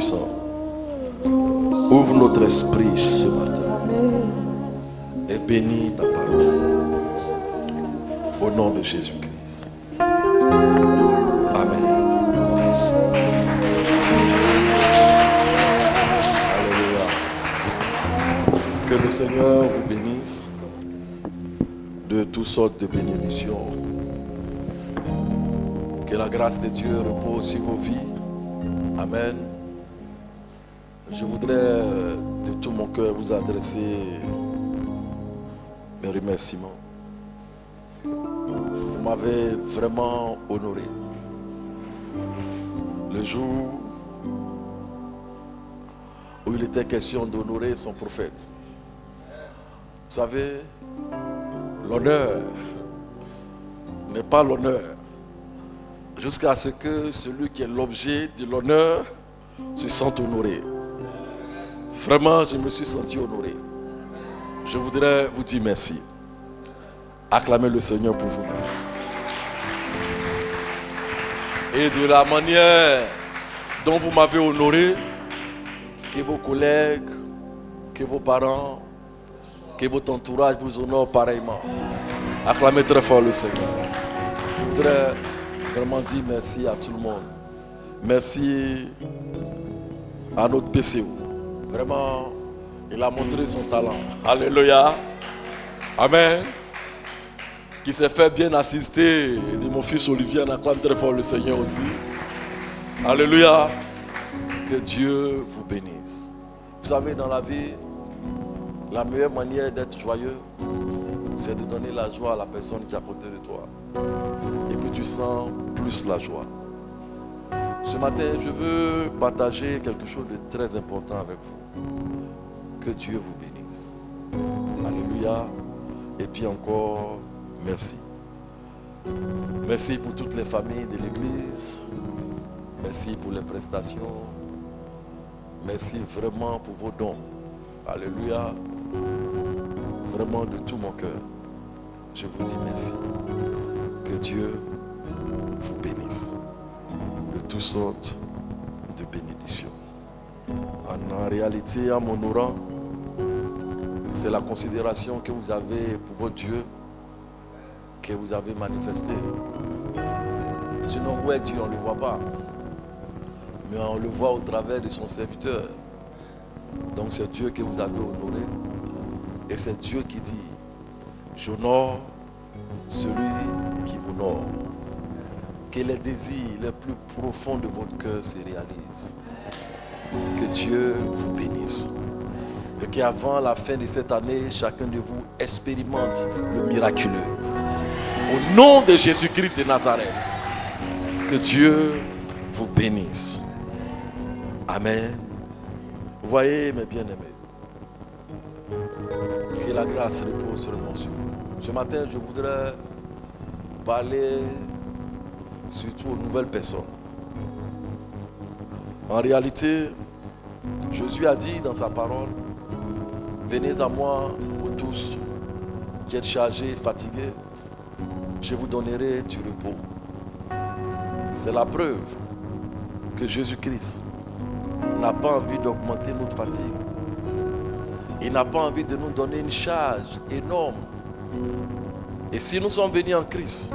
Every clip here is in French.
Tout-Puissant, ouvre notre esprit ce matin et bénis ta parole. Au nom de Jésus-Christ. Amen. Alléluia. Que le Seigneur vous bénisse de toutes sortes de bénédictions. Que la grâce de Dieu repose sur vos vies. Amen. Je voudrais de tout mon cœur vous adresser mes remerciements. Vous m'avez vraiment honoré. Le jour où il était question d'honorer son prophète. Vous savez, l'honneur n'est pas l'honneur jusqu'à ce que celui qui est l'objet de l'honneur se sente honoré. Vraiment, je me suis senti honoré. Je voudrais vous dire merci. Acclamez le Seigneur pour vous. Et de la manière dont vous m'avez honoré, que vos collègues, que vos parents, que votre entourage vous honore pareillement. Acclamez très fort le Seigneur. Je voudrais vraiment dire merci à tout le monde. Merci à notre PCO. Vraiment, il a montré son talent. Alléluia. Amen. Qui s'est fait bien assister de mon fils Olivier. On acclame très fort le Seigneur aussi. Alléluia. Que Dieu vous bénisse. Vous savez, dans la vie, la meilleure manière d'être joyeux, c'est de donner la joie à la personne qui est à côté de toi. Et puis tu sens plus la joie. Ce matin, je veux partager quelque chose de très important avec vous. Que Dieu vous bénisse. Alléluia. Et puis encore, merci. Merci pour toutes les familles de l'Église. Merci pour les prestations. Merci vraiment pour vos dons. Alléluia. Vraiment de tout mon cœur. Je vous dis merci. Que Dieu vous bénisse. De toutes sortes de bénédictions. En réalité, en m'honorant, c'est la considération que vous avez pour votre Dieu que vous avez manifesté. Sinon, où est Dieu? On ne le voit pas. Mais on le voit au travers de son serviteur. Donc c'est Dieu que vous avez honoré. Et c'est Dieu qui dit, j'honore celui qui m'honore. Que les désirs les plus profonds de votre cœur se réalisent. Que Dieu vous bénisse. Et qu'avant la fin de cette année, chacun de vous expérimente le miraculeux. Au nom de Jésus-Christ de Nazareth. Que Dieu vous bénisse. Amen. Vous voyez, mes bien-aimés, que la grâce repose seulement sur vous. Ce matin, je voudrais parler surtout aux nouvelles personnes. En réalité, Jésus a dit dans sa parole, venez à moi, vous tous qui êtes chargés, fatigués, je vous donnerai du repos. C'est la preuve que Jésus-Christ n'a pas envie d'augmenter notre fatigue. Il n'a pas envie de nous donner une charge énorme. Et si nous sommes venus en Christ,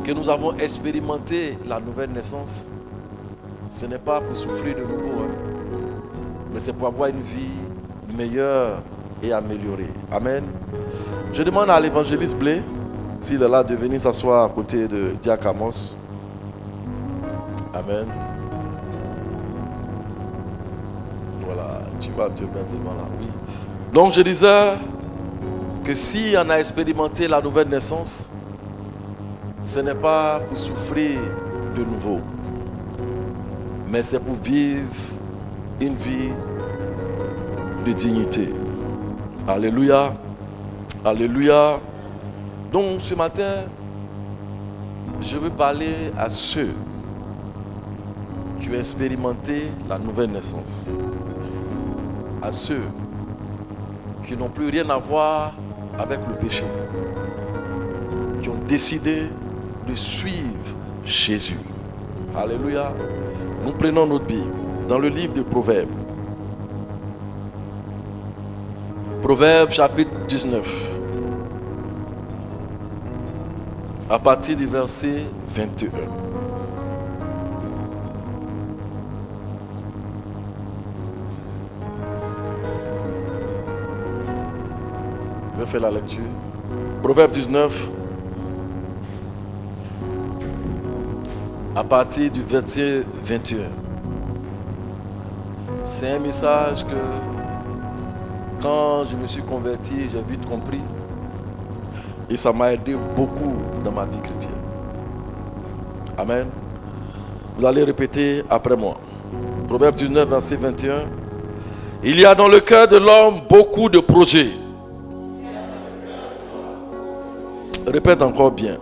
que nous avons expérimenté la nouvelle naissance, ce n'est pas pour souffrir de nouveau, mais c'est pour avoir une vie meilleure et améliorée. Amen. Je demande à l'évangéliste Blé, s'il est là, de venir s'asseoir à côté de Diac Amos. Amen. Voilà, tu vas te mettre devant là, oui. Donc je disais que si on a expérimenté la nouvelle naissance, ce n'est pas pour souffrir de nouveau, mais c'est pour vivre une vie de dignité. Alléluia. Alléluia. Donc ce matin, je veux parler à ceux qui ont expérimenté la nouvelle naissance. À ceux qui n'ont plus rien à voir avec le péché. Qui ont décidé de suivre Jésus. Alléluia. Nous prenons notre Bible. dans le livre de Proverbes. Proverbes chapitre 19. À partir du verset 21. Je vais faire la lecture. Proverbe 19. À partir du verset 21. C'est un message que quand je me suis converti, j'ai vite compris. Et ça m'a aidé beaucoup dans ma vie chrétienne. Amen. Vous allez répéter après moi. Proverbe 19, verset 21. Il y a dans le cœur de l'homme beaucoup de projets. Répète encore bien.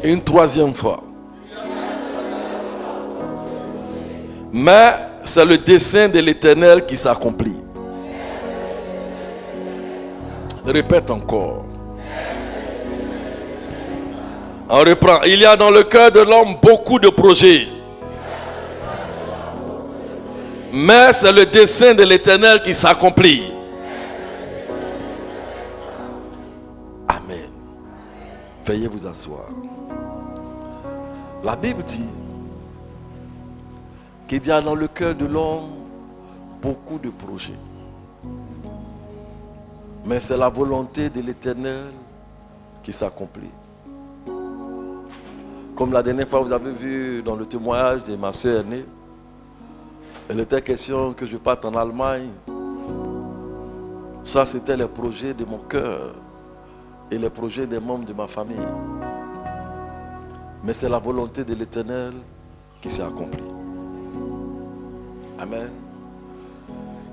Une troisième fois. Mais c'est le dessein de l'Éternel qui s'accomplit. Répète encore. On reprend. Il y a dans le cœur de l'homme beaucoup de projets. Mais c'est le dessein de l'Éternel qui s'accomplit. Amen. Veuillez vous asseoir. La Bible dit qu'il y a dans le cœur de l'homme beaucoup de projets. Mais c'est la volonté de l'Éternel qui s'accomplit. Comme la dernière fois, vous avez vu dans le témoignage de ma soeur aînée, il était question que je parte en Allemagne. Ça, c'était les projets de mon cœur et les projets des membres de ma famille. Mais c'est la volonté de l'Éternel qui s'est accomplie. Amen.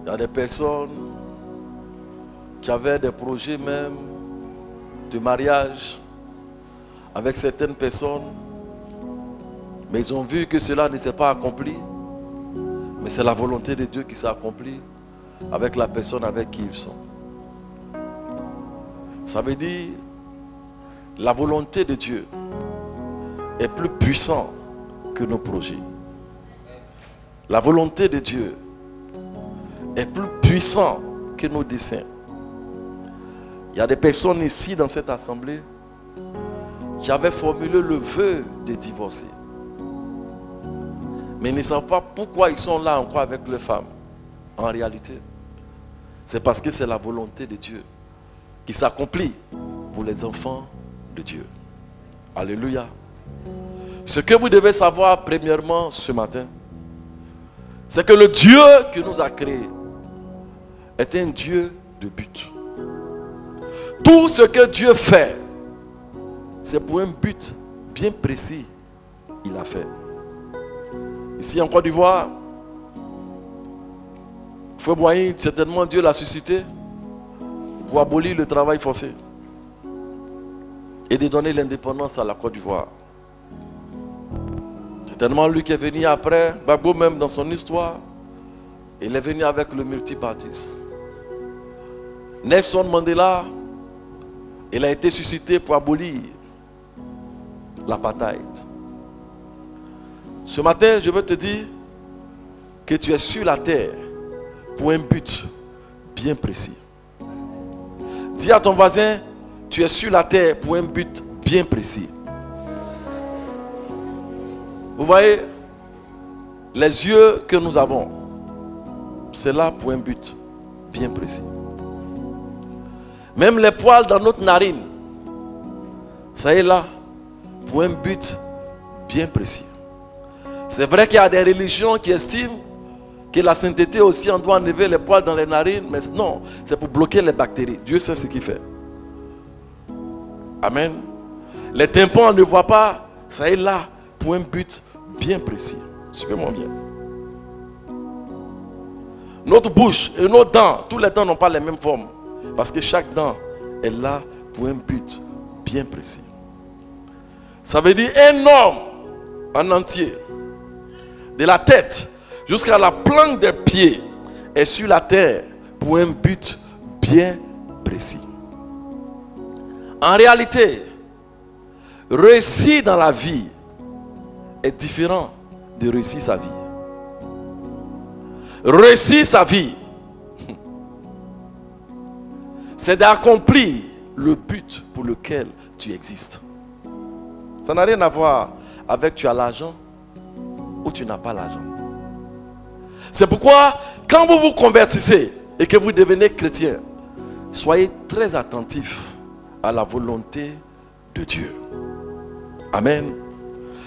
Il y a des personnes qui avaient des projets même de mariage avec certaines personnes, mais ils ont vu que cela ne s'est pas accompli. Mais c'est la volonté de Dieu qui s'est accomplie avec la personne avec qui ils sont. Ça veut dire la volonté de Dieu est plus puissante que nos projets. La volonté de Dieu est plus puissante que nos desseins. Il y a des personnes ici dans cette assemblée qui avaient formulé le vœu de divorcer. Mais ils ne savent pas pourquoi ils sont là encore avec leurs femmes. En réalité, c'est parce que c'est la volonté de Dieu qui s'accomplit pour les enfants de Dieu. Alléluia. Ce que vous devez savoir premièrement ce matin, c'est que le Dieu qui nous a créés est un Dieu de but. Tout ce que Dieu fait, c'est pour un but bien précis. Il a fait. Ici en Côte d'Ivoire, Feu Boigny, certainement Dieu l'a suscité pour abolir le travail forcé et de donner l'indépendance à la Côte d'Ivoire. Certainement lui qui est venu après, Gbagbo même dans son histoire, il est venu avec le multipartisme. Nelson Mandela, il a été suscité pour abolir l'apartheid. Ce matin, je veux te dire que tu es sur la terre pour un but bien précis. Dis à ton voisin, tu es sur la terre pour un but bien précis. Vous voyez, les yeux que nous avons, c'est là pour un but bien précis. Même les poils dans notre narine, ça est là pour un but bien précis. C'est vrai qu'il y a des religions qui estiment que la sainteté aussi, on doit enlever les poils dans les narines, mais non, c'est pour bloquer les bactéries. Dieu sait ce qu'il fait. Amen. Les tympans, on ne voit pas, ça est là pour un but bien précis. Suivez-moi bien. Notre bouche et nos dents, tous les dents n'ont pas les mêmes formes. Parce que chaque dent est là pour un but bien précis. Ça veut dire un homme en entier, de la tête jusqu'à la plante des pieds, est sur la terre pour un but bien précis. En réalité, réussir dans la vie est différent de réussir sa vie. Réussir sa vie, c'est d'accomplir le but pour lequel tu existes. Ça n'a rien à voir avec tu as l'argent ou tu n'as pas l'argent. C'est pourquoi quand vous vous convertissez et que vous devenez chrétien, soyez très attentifs à la volonté de Dieu. Amen.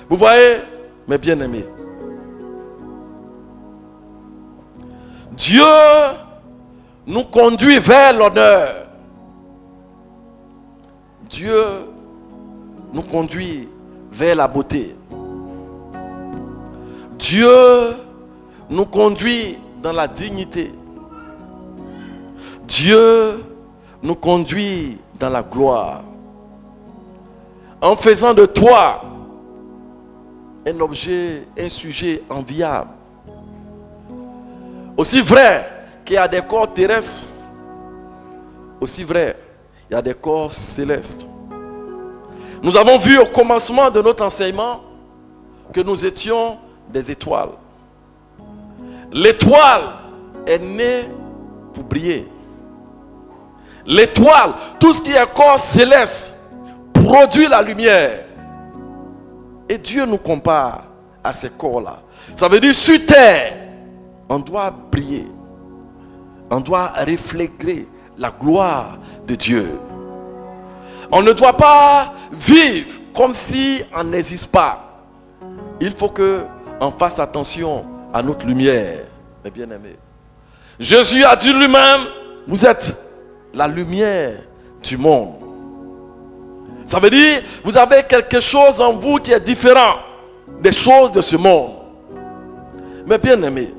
Vous voyez, mes bien-aimés, Dieu nous conduit vers l'honneur. Dieu nous conduit vers la beauté. Dieu nous conduit dans la dignité. Dieu nous conduit dans la gloire. En faisant de toi un objet, un sujet enviable. Aussi vrai qu'il y a des corps terrestres, aussi vrai, il y a des corps célestes. Nous avons vu au commencement de notre enseignement que nous étions des étoiles. L'étoile est née pour briller. L'étoile, tout ce qui est corps céleste, produit la lumière. Et Dieu nous compare à ces corps-là. Ça veut dire sur terre, on doit briller. On doit refléter la gloire de Dieu. On ne doit pas vivre comme si on n'existe pas. Il faut qu'on fasse attention à notre lumière, mes bien-aimés. Jésus a dit lui-même, vous êtes la lumière du monde. Ça veut dire, vous avez quelque chose en vous qui est différent des choses de ce monde. Mes bien-aimés,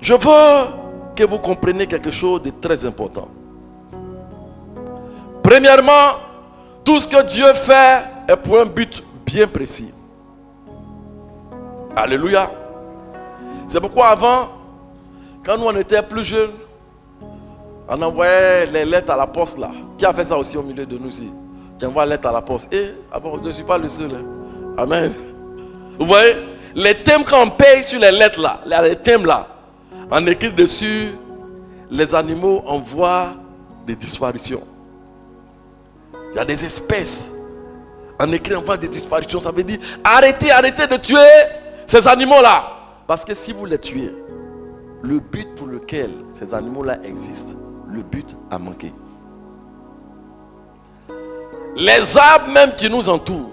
je veux que vous compreniez quelque chose de très important. Premièrement, tout ce que Dieu fait est pour un but bien précis. Alléluia. C'est pourquoi avant, quand nous on était plus jeunes, on envoyait les lettres à la poste là. Qui a fait ça aussi au milieu de nous ici? Qui envoie les lettres à la poste. Et je ne suis pas le seul. Amen. Vous voyez, les thèmes qu'on paye sur les lettres là, les thèmes là, on écrit dessus, les animaux en voie de disparition. Il y a des espèces. On écrit en voie de disparition, ça veut dire arrêtez de tuer ces animaux-là. Parce que si vous les tuez, le but pour lequel ces animaux-là existent, le but a manqué. Les arbres même qui nous entourent.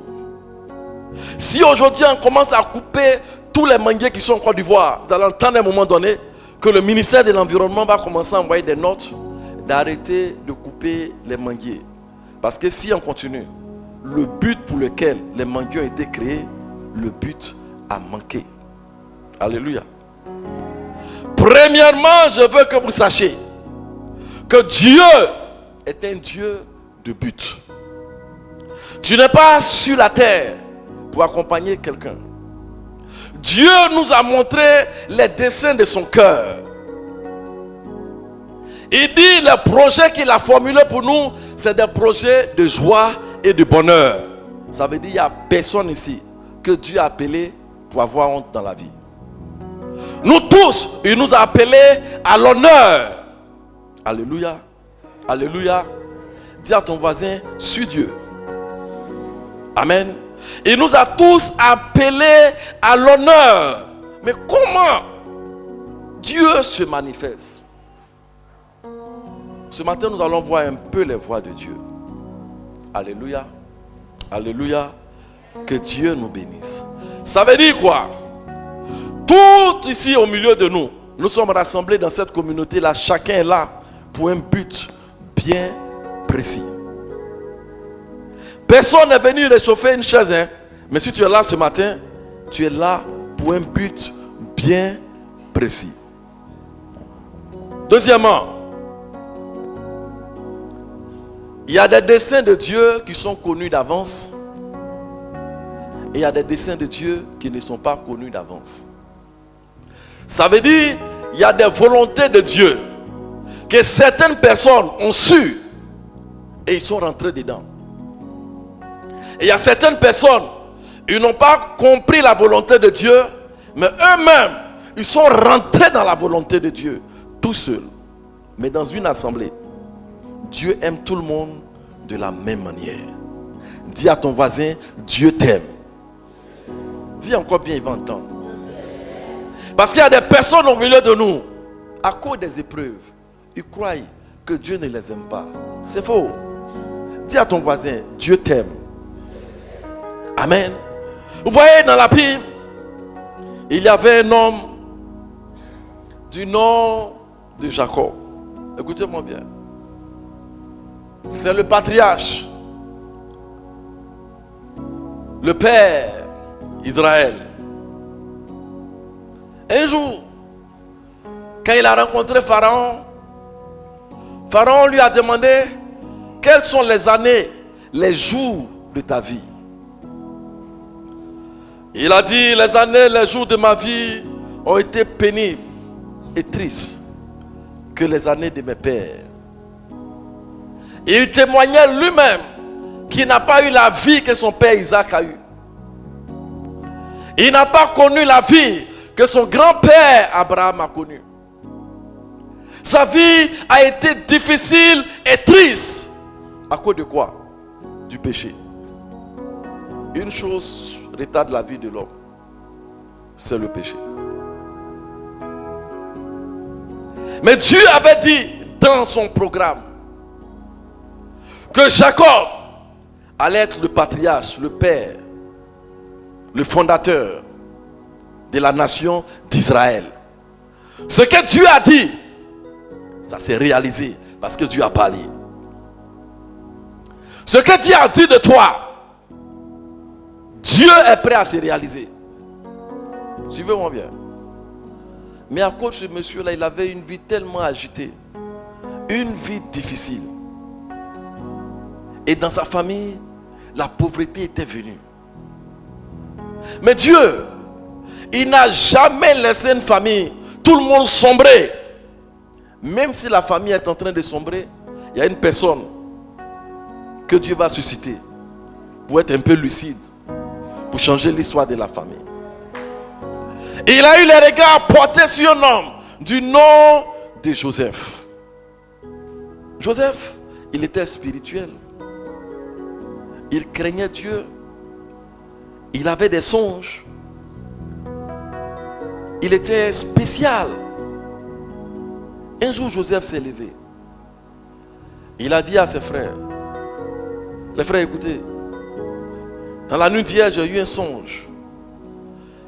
Si aujourd'hui on commence à couper tous les manguiers qui sont en Côte d'Ivoire, vous allez entendre à un moment donné que le ministère de l'Environnement va commencer à envoyer des notes d'arrêter de couper les manguiers. Parce que si on continue, le but pour lequel les manguiers ont été créés, le but a manqué. Alléluia. Premièrement, je veux que vous sachiez que Dieu est un Dieu de but. Tu n'es pas sur la terre pour accompagner quelqu'un. Dieu nous a montré les desseins de son cœur. Il dit les projets qu'il a formulés pour nous, c'est des projets de joie et de bonheur. Ça veut dire qu'il n'y a personne ici que Dieu a appelé pour avoir honte dans la vie. Nous tous, il nous a appelés à l'honneur. Alléluia. Alléluia. Dis à ton voisin, suis Dieu. Amen. Il nous a tous appelés à l'honneur. Mais comment Dieu se manifeste? Ce matin, nous allons voir un peu les voies de Dieu. Alléluia. Alléluia. Que Dieu nous bénisse. Ça veut dire quoi? Tout ici au milieu de nous, nous sommes rassemblés dans cette communauté-là. Chacun est là pour un but bien précis. Personne n'est venu réchauffer une chaise, hein? Mais si tu es là ce matin, tu es là pour un but bien précis. Deuxièmement, il y a des desseins de Dieu qui sont connus d'avance. Et il y a des desseins de Dieu qui ne sont pas connus d'avance. Ça veut dire, il y a des volontés de Dieu que certaines personnes ont su et ils sont rentrés dedans. Et il y a certaines personnes, ils n'ont pas compris la volonté de Dieu, mais eux-mêmes, ils sont rentrés dans la volonté de Dieu, tout seuls. Mais dans une assemblée, Dieu aime tout le monde de la même manière. Dis à ton voisin, Dieu t'aime. Dis encore bien, il va entendre. Parce qu'il y a des personnes au milieu de nous, à cause des épreuves, ils croient que Dieu ne les aime pas. C'est faux. Dis à ton voisin, Dieu t'aime. Amen. Vous voyez dans la Bible, il y avait un homme du nom de Jacob. Écoutez-moi bien. C'est le patriarche, le père Israël. Un jour, quand il a rencontré Pharaon, Pharaon lui a demandé quelles sont les années, les jours de ta vie. Il a dit, les années, les jours de ma vie ont été pénibles et tristes que les années de mes pères. Il témoignait lui-même qu'il n'a pas eu la vie que son père Isaac a eue. Il n'a pas connu la vie que son grand-père Abraham a connue. Sa vie a été difficile et triste. À cause de quoi? Du péché. Une chose retarde la vie de l'homme, c'est le péché. Mais Dieu avait dit dans son programme que Jacob allait être le patriarche, le père, le fondateur de la nation d'Israël. Ce que Dieu a dit, ça s'est réalisé parce que Dieu a parlé. Ce que Dieu a dit de toi, Dieu est prêt à se réaliser. Suivez-moi bien. Mais à cause de ce monsieur-là, il avait une vie tellement agitée, une vie difficile. Et dans sa famille, la pauvreté était venue. Mais Dieu, il n'a jamais laissé une famille, tout le monde sombrer. Même si la famille est en train de sombrer, il y a une personne que Dieu va susciter pour être un peu lucide, pour changer l'histoire de la famille. Et il a eu les regards portés sur un homme du nom de Joseph. Joseph, il était spirituel. Il craignait Dieu. Il avait des songes. Il était spécial. Un jour, Joseph s'est levé. Il a dit à ses frères, les frères, écoutez, dans la nuit d'hier, j'ai eu un songe.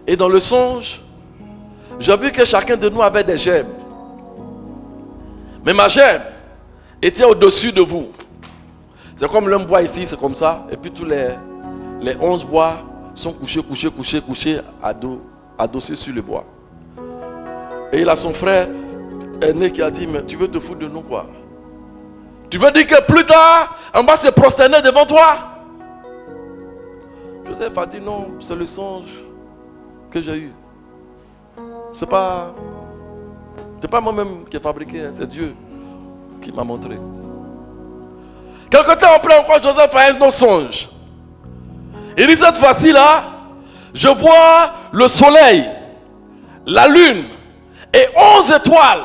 Et dans le songe, j'ai vu que chacun de nous avait des gemmes. Mais ma gemme était au-dessus de vous. C'est comme l'un bois ici, c'est comme ça. Et puis tous les 11 bois sont couchés adossés sur le bois. Et il a son frère aîné qui a dit, mais tu veux te foutre de nous quoi? Tu veux dire que plus tard, on va se prosterner devant toi? Joseph a dit, non, c'est le songe que j'ai eu. C'est pas moi-même qui ai fabriqué, c'est Dieu qui m'a montré. Quelque temps après encore, Joseph a un autre songe. Il dit, cette fois-ci là, je vois le soleil, la lune et 11 étoiles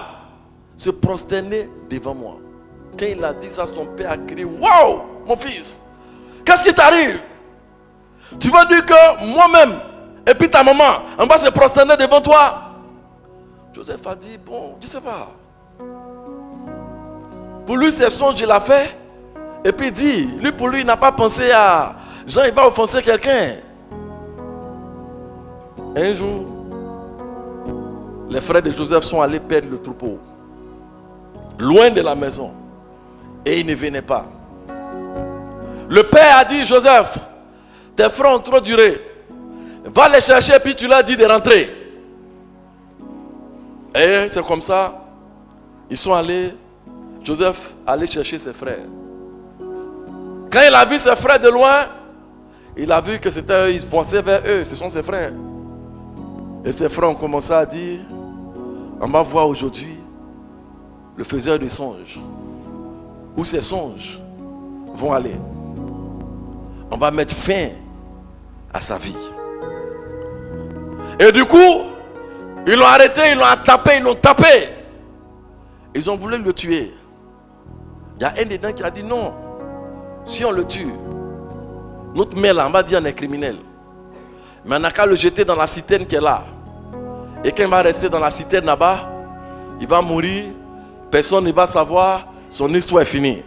se prosterner devant moi. Quand il a dit ça, son père a crié, waouh, mon fils, qu'est-ce qui t'arrive? Tu vas dire que moi-même et puis ta maman, on va se prosterner devant toi? Joseph a dit, bon, je ne sais pas. Pour lui, c'est songe, il a fait. Et puis il dit, lui pour lui, il n'a pas pensé à Jean, il va offenser quelqu'un. Un jour, les frères de Joseph sont allés perdre le troupeau, loin de la maison. Et ils ne venaient pas. Le père a dit, Joseph, tes frères ont trop duré. Va les chercher, puis tu leur dis de rentrer. Et c'est comme ça, ils sont allés, Joseph allait chercher ses frères. Quand il a vu ses frères de loin, il a vu que c'était eux, ils fonçaient vers eux, ce sont ses frères. Et ses frères ont commencé à dire, on va voir aujourd'hui le faiseur de songes, où ces songes vont aller. On va mettre fin à sa vie. Et du coup, ils l'ont arrêté, ils l'ont tapé, ils l'ont tapé. Ils ont voulu le tuer. Il y a un dedans qui a dit non. Si on le tue, notre mère là, on va dire on est criminel. Mais on n'a qu'à le jeter dans la citerne qui est là. Et quand il va rester dans la citerne là-bas, il va mourir. Personne ne va savoir. Son histoire est finie.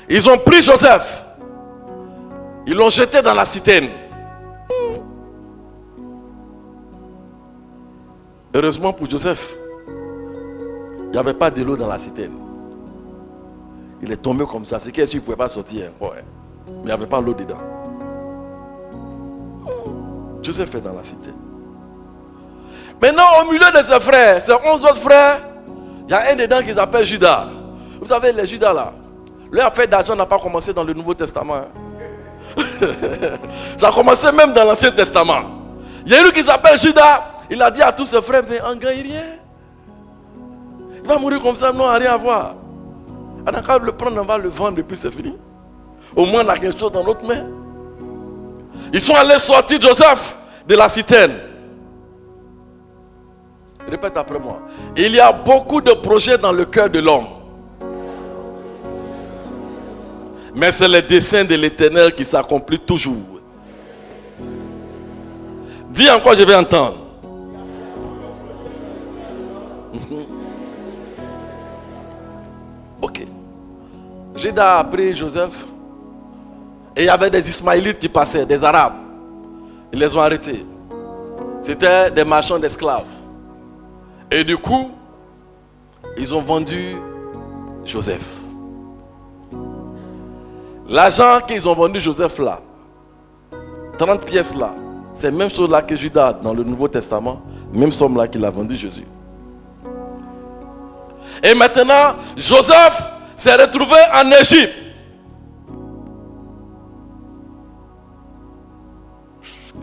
Ils ont pris Joseph. Ils l'ont jeté dans la citerne. Heureusement pour Joseph, il n'y avait pas de l'eau dans la citerne. Il est tombé comme ça. C'est qu'il ne pouvait pas sortir. Ouais. Mais il n'y avait pas l'eau dedans. Joseph est dans la citerne. Maintenant, au milieu de ses frères, ses 11 autres frères, il y a un dedans qui s'appelle Judas. Vous savez, les Judas là, leur affaire d'argent n'a pas commencé dans le Nouveau Testament. Ça a commencé même dans l'Ancien Testament. Il y a une qui s'appelle Judas. Il a dit à tous ses frères, mais on ne gagne rien. Il va mourir comme ça, non, rien à voir. On a qu'à le prendre, on va le vendre et puis c'est fini. Au moins on a quelque chose dans notre main. Ils sont allés sortir Joseph de la citerne. Répète après moi. Il y a beaucoup de projets dans le cœur de l'homme. Mais c'est le dessein de l'Éternel qui s'accomplit toujours. Dis encore, je vais entendre. Ok. Judas a pris Joseph. Et il y avait des Ismaélites qui passaient, des Arabes. Ils les ont arrêtés. C'était des marchands d'esclaves. Et du coup, ils ont vendu Joseph. L'argent qu'ils ont vendu Joseph là, 30 pièces là, c'est la même chose là que Judas dans le Nouveau Testament, même somme là qu'il a vendu Jésus. Et maintenant, Joseph s'est retrouvé en Égypte.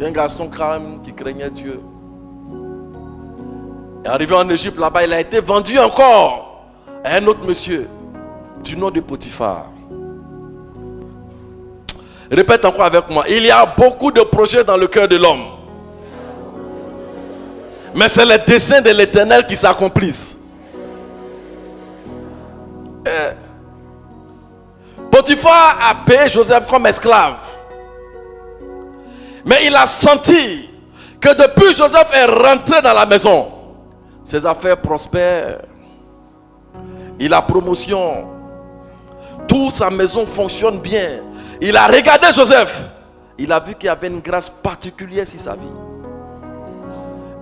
Un garçon calme qui craignait Dieu. Et arrivé en Égypte là-bas, il a été vendu encore à un autre monsieur du nom de Potiphar. Répète encore avec moi. Il y a beaucoup de projets dans le cœur de l'homme. Mais c'est les desseins de l'Éternel qui s'accomplissent. Potiphar a payé Joseph comme esclave. Mais il a senti que depuis Joseph est rentré dans la maison, ses affaires prospèrent. Il a promotion. Toute sa maison fonctionne bien. Il a regardé Joseph. Il a vu qu'il y avait une grâce particulière sur sa vie.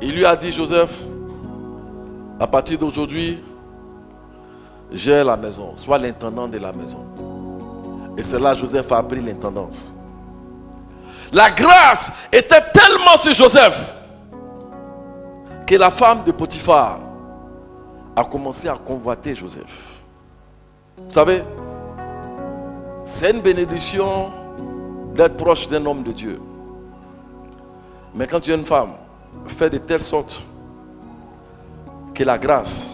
Il lui a dit, Joseph, à partir d'aujourd'hui, j'ai la maison. Sois l'intendant de la maison. Et c'est là que Joseph a pris l'intendance. La grâce était tellement sur Joseph que la femme de Potiphar a commencé à convoiter Joseph. Vous savez, c'est une bénédiction d'être proche d'un homme de Dieu. Mais quand tu es une femme, fais de telle sorte que la grâce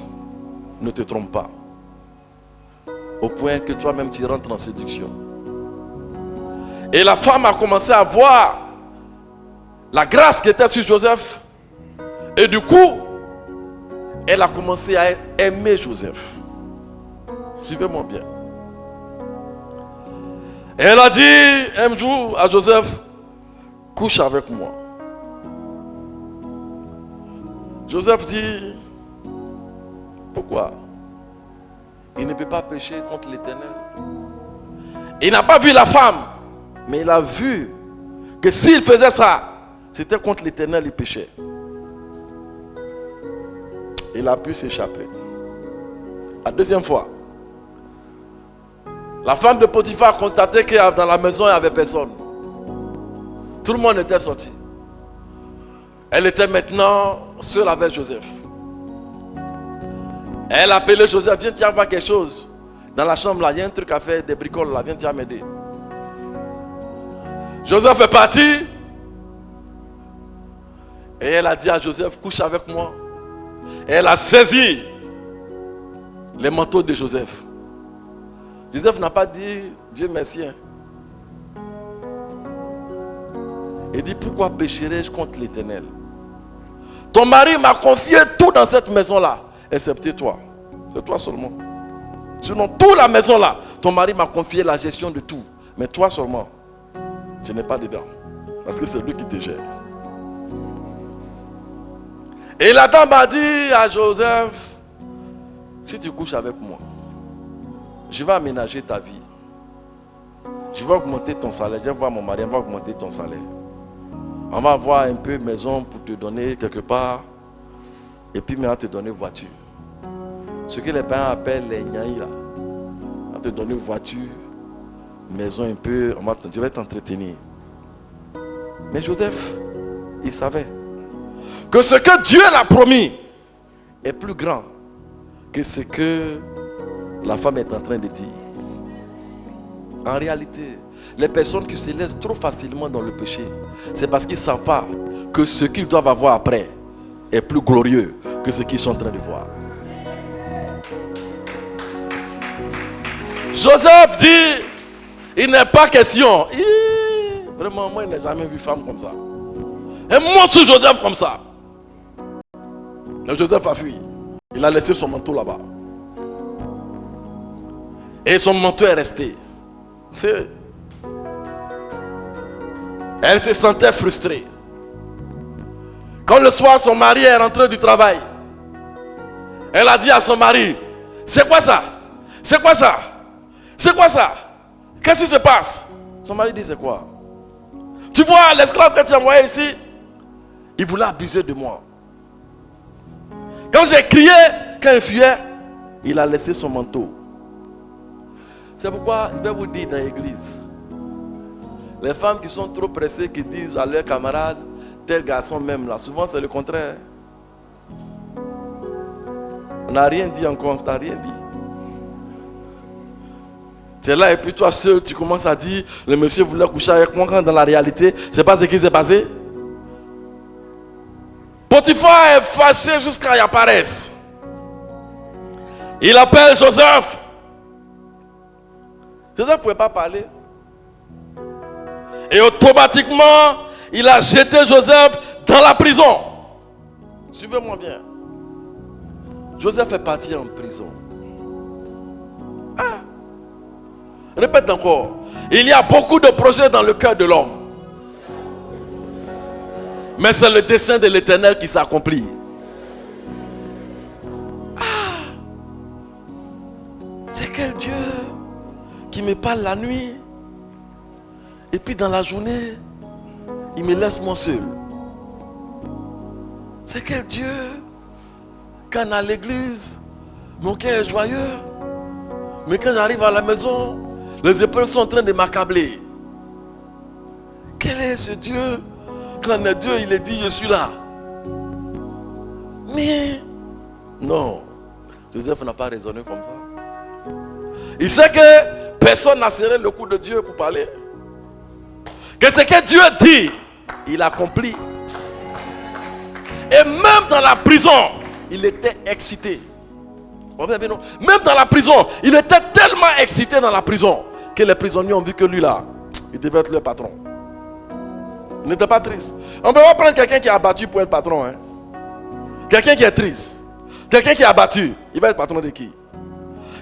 ne te trompe pas. Au point que toi-même tu rentres en séduction. Et la femme a commencé à voir la grâce qui était sur Joseph. Et du coup, elle a commencé à aimer Joseph. Suivez-moi bien. Et elle a dit un jour à Joseph, couche avec moi. Joseph dit, pourquoi? Il ne peut pas pécher contre l'Éternel. Il n'a pas vu la femme, mais il a vu que s'il faisait ça, c'était contre l'Éternel, il péchait. Il a pu s'échapper. La deuxième fois, la femme de Potiphar a constaté que dans la maison, il n'y avait personne. Tout le monde était sorti. Elle était maintenant seule avec Joseph. Elle a appelé Joseph, viens, tu vas voir quelque chose. Dans la chambre là, il y a un truc à faire, des bricoles là, viens, tu vas m'aider. Joseph est parti. Et elle a dit à Joseph, couche avec moi. Et elle a saisi les manteaux de Joseph. Joseph n'a pas dit, Dieu merci. Il dit, pourquoi pécherai-je contre l'Éternel? Ton mari m'a confié tout dans cette maison-là, excepté toi. C'est toi seulement. Sinon, toute la maison-là, ton mari m'a confié la gestion de tout. Mais toi seulement, tu n'es pas dedans. Parce que c'est lui qui te gère. Et la dame a dit à Joseph, si tu couches avec moi, je vais aménager ta vie. Je vais augmenter ton salaire. Je vais voir mon mari, on va augmenter ton salaire. On va avoir un peu de maison pour te donner quelque part. Et puis, on va te donner voiture. Ce que les parents appellent les nyaïs là. On va te donner voiture, maison un peu. Je vais t'entretenir. Mais Joseph, il savait que ce que Dieu l'a promis est plus grand que ce que la femme est en train de dire. En réalité, les personnes qui se laissent trop facilement dans le péché, c'est parce qu'ils ne savent pas que ce qu'ils doivent avoir après est plus glorieux que ce qu'ils sont en train de voir. Joseph dit, il n'est pas question. Vraiment, moi, je n'ai jamais vu femme comme ça. Et monte sur Joseph comme ça. Mais Joseph a fui. Il a laissé son manteau là-bas. Et son manteau est resté. Elle se sentait frustrée. Quand le soir, son mari est rentré du travail, elle a dit à son mari, c'est quoi ça? C'est quoi ça? C'est quoi ça? Qu'est-ce qui se passe? Son mari dit, c'est quoi? Tu vois, l'esclave que tu as envoyé ici, il voulait abuser de moi. Quand j'ai crié, quand il fuyait, il a laissé son manteau. C'est pourquoi je vais vous dire dans l'église, les femmes qui sont trop pressées, qui disent à leurs camarades, tel garçon même là, souvent c'est le contraire. On n'a rien dit encore, on n'a rien dit. Tu es là et puis toi seul, tu commences à dire, le monsieur voulait coucher avec moi quand dans la réalité, c'est pas ce qui s'est passé. Potiphar est fâché jusqu'à y apparaisse. Il appelle Joseph. Joseph ne pouvait pas parler. Et automatiquement, il a jeté Joseph dans la prison. Suivez-moi bien. Joseph est parti en prison. Ah. Répète encore. Il y a beaucoup de projets dans le cœur de l'homme. Mais c'est le dessein de l'Éternel qui s'accomplit. Ah. C'est quel Dieu qui me parle la nuit et puis dans la journée il me laisse moi seul. C'est quel Dieu quand à l'église mon cœur est joyeux, mais quand j'arrive à la maison les épreuves sont en train de m'accabler. Quel est ce Dieu? Quand le Dieu il est dit je suis là. Mais non, Joseph n'a pas raisonné comme ça. Il sait que personne n'a serré le cou de Dieu pour parler. Que ce que Dieu dit, il accomplit. Et même dans la prison, il était excité. Même dans la prison, il était tellement excité dans la prison que les prisonniers ont vu que lui là, il devait être leur patron. Il n'était pas triste. On ne peut pas prendre quelqu'un qui est abattu pour être patron. Hein? Quelqu'un qui est triste, quelqu'un qui est abattu, il va être patron de qui?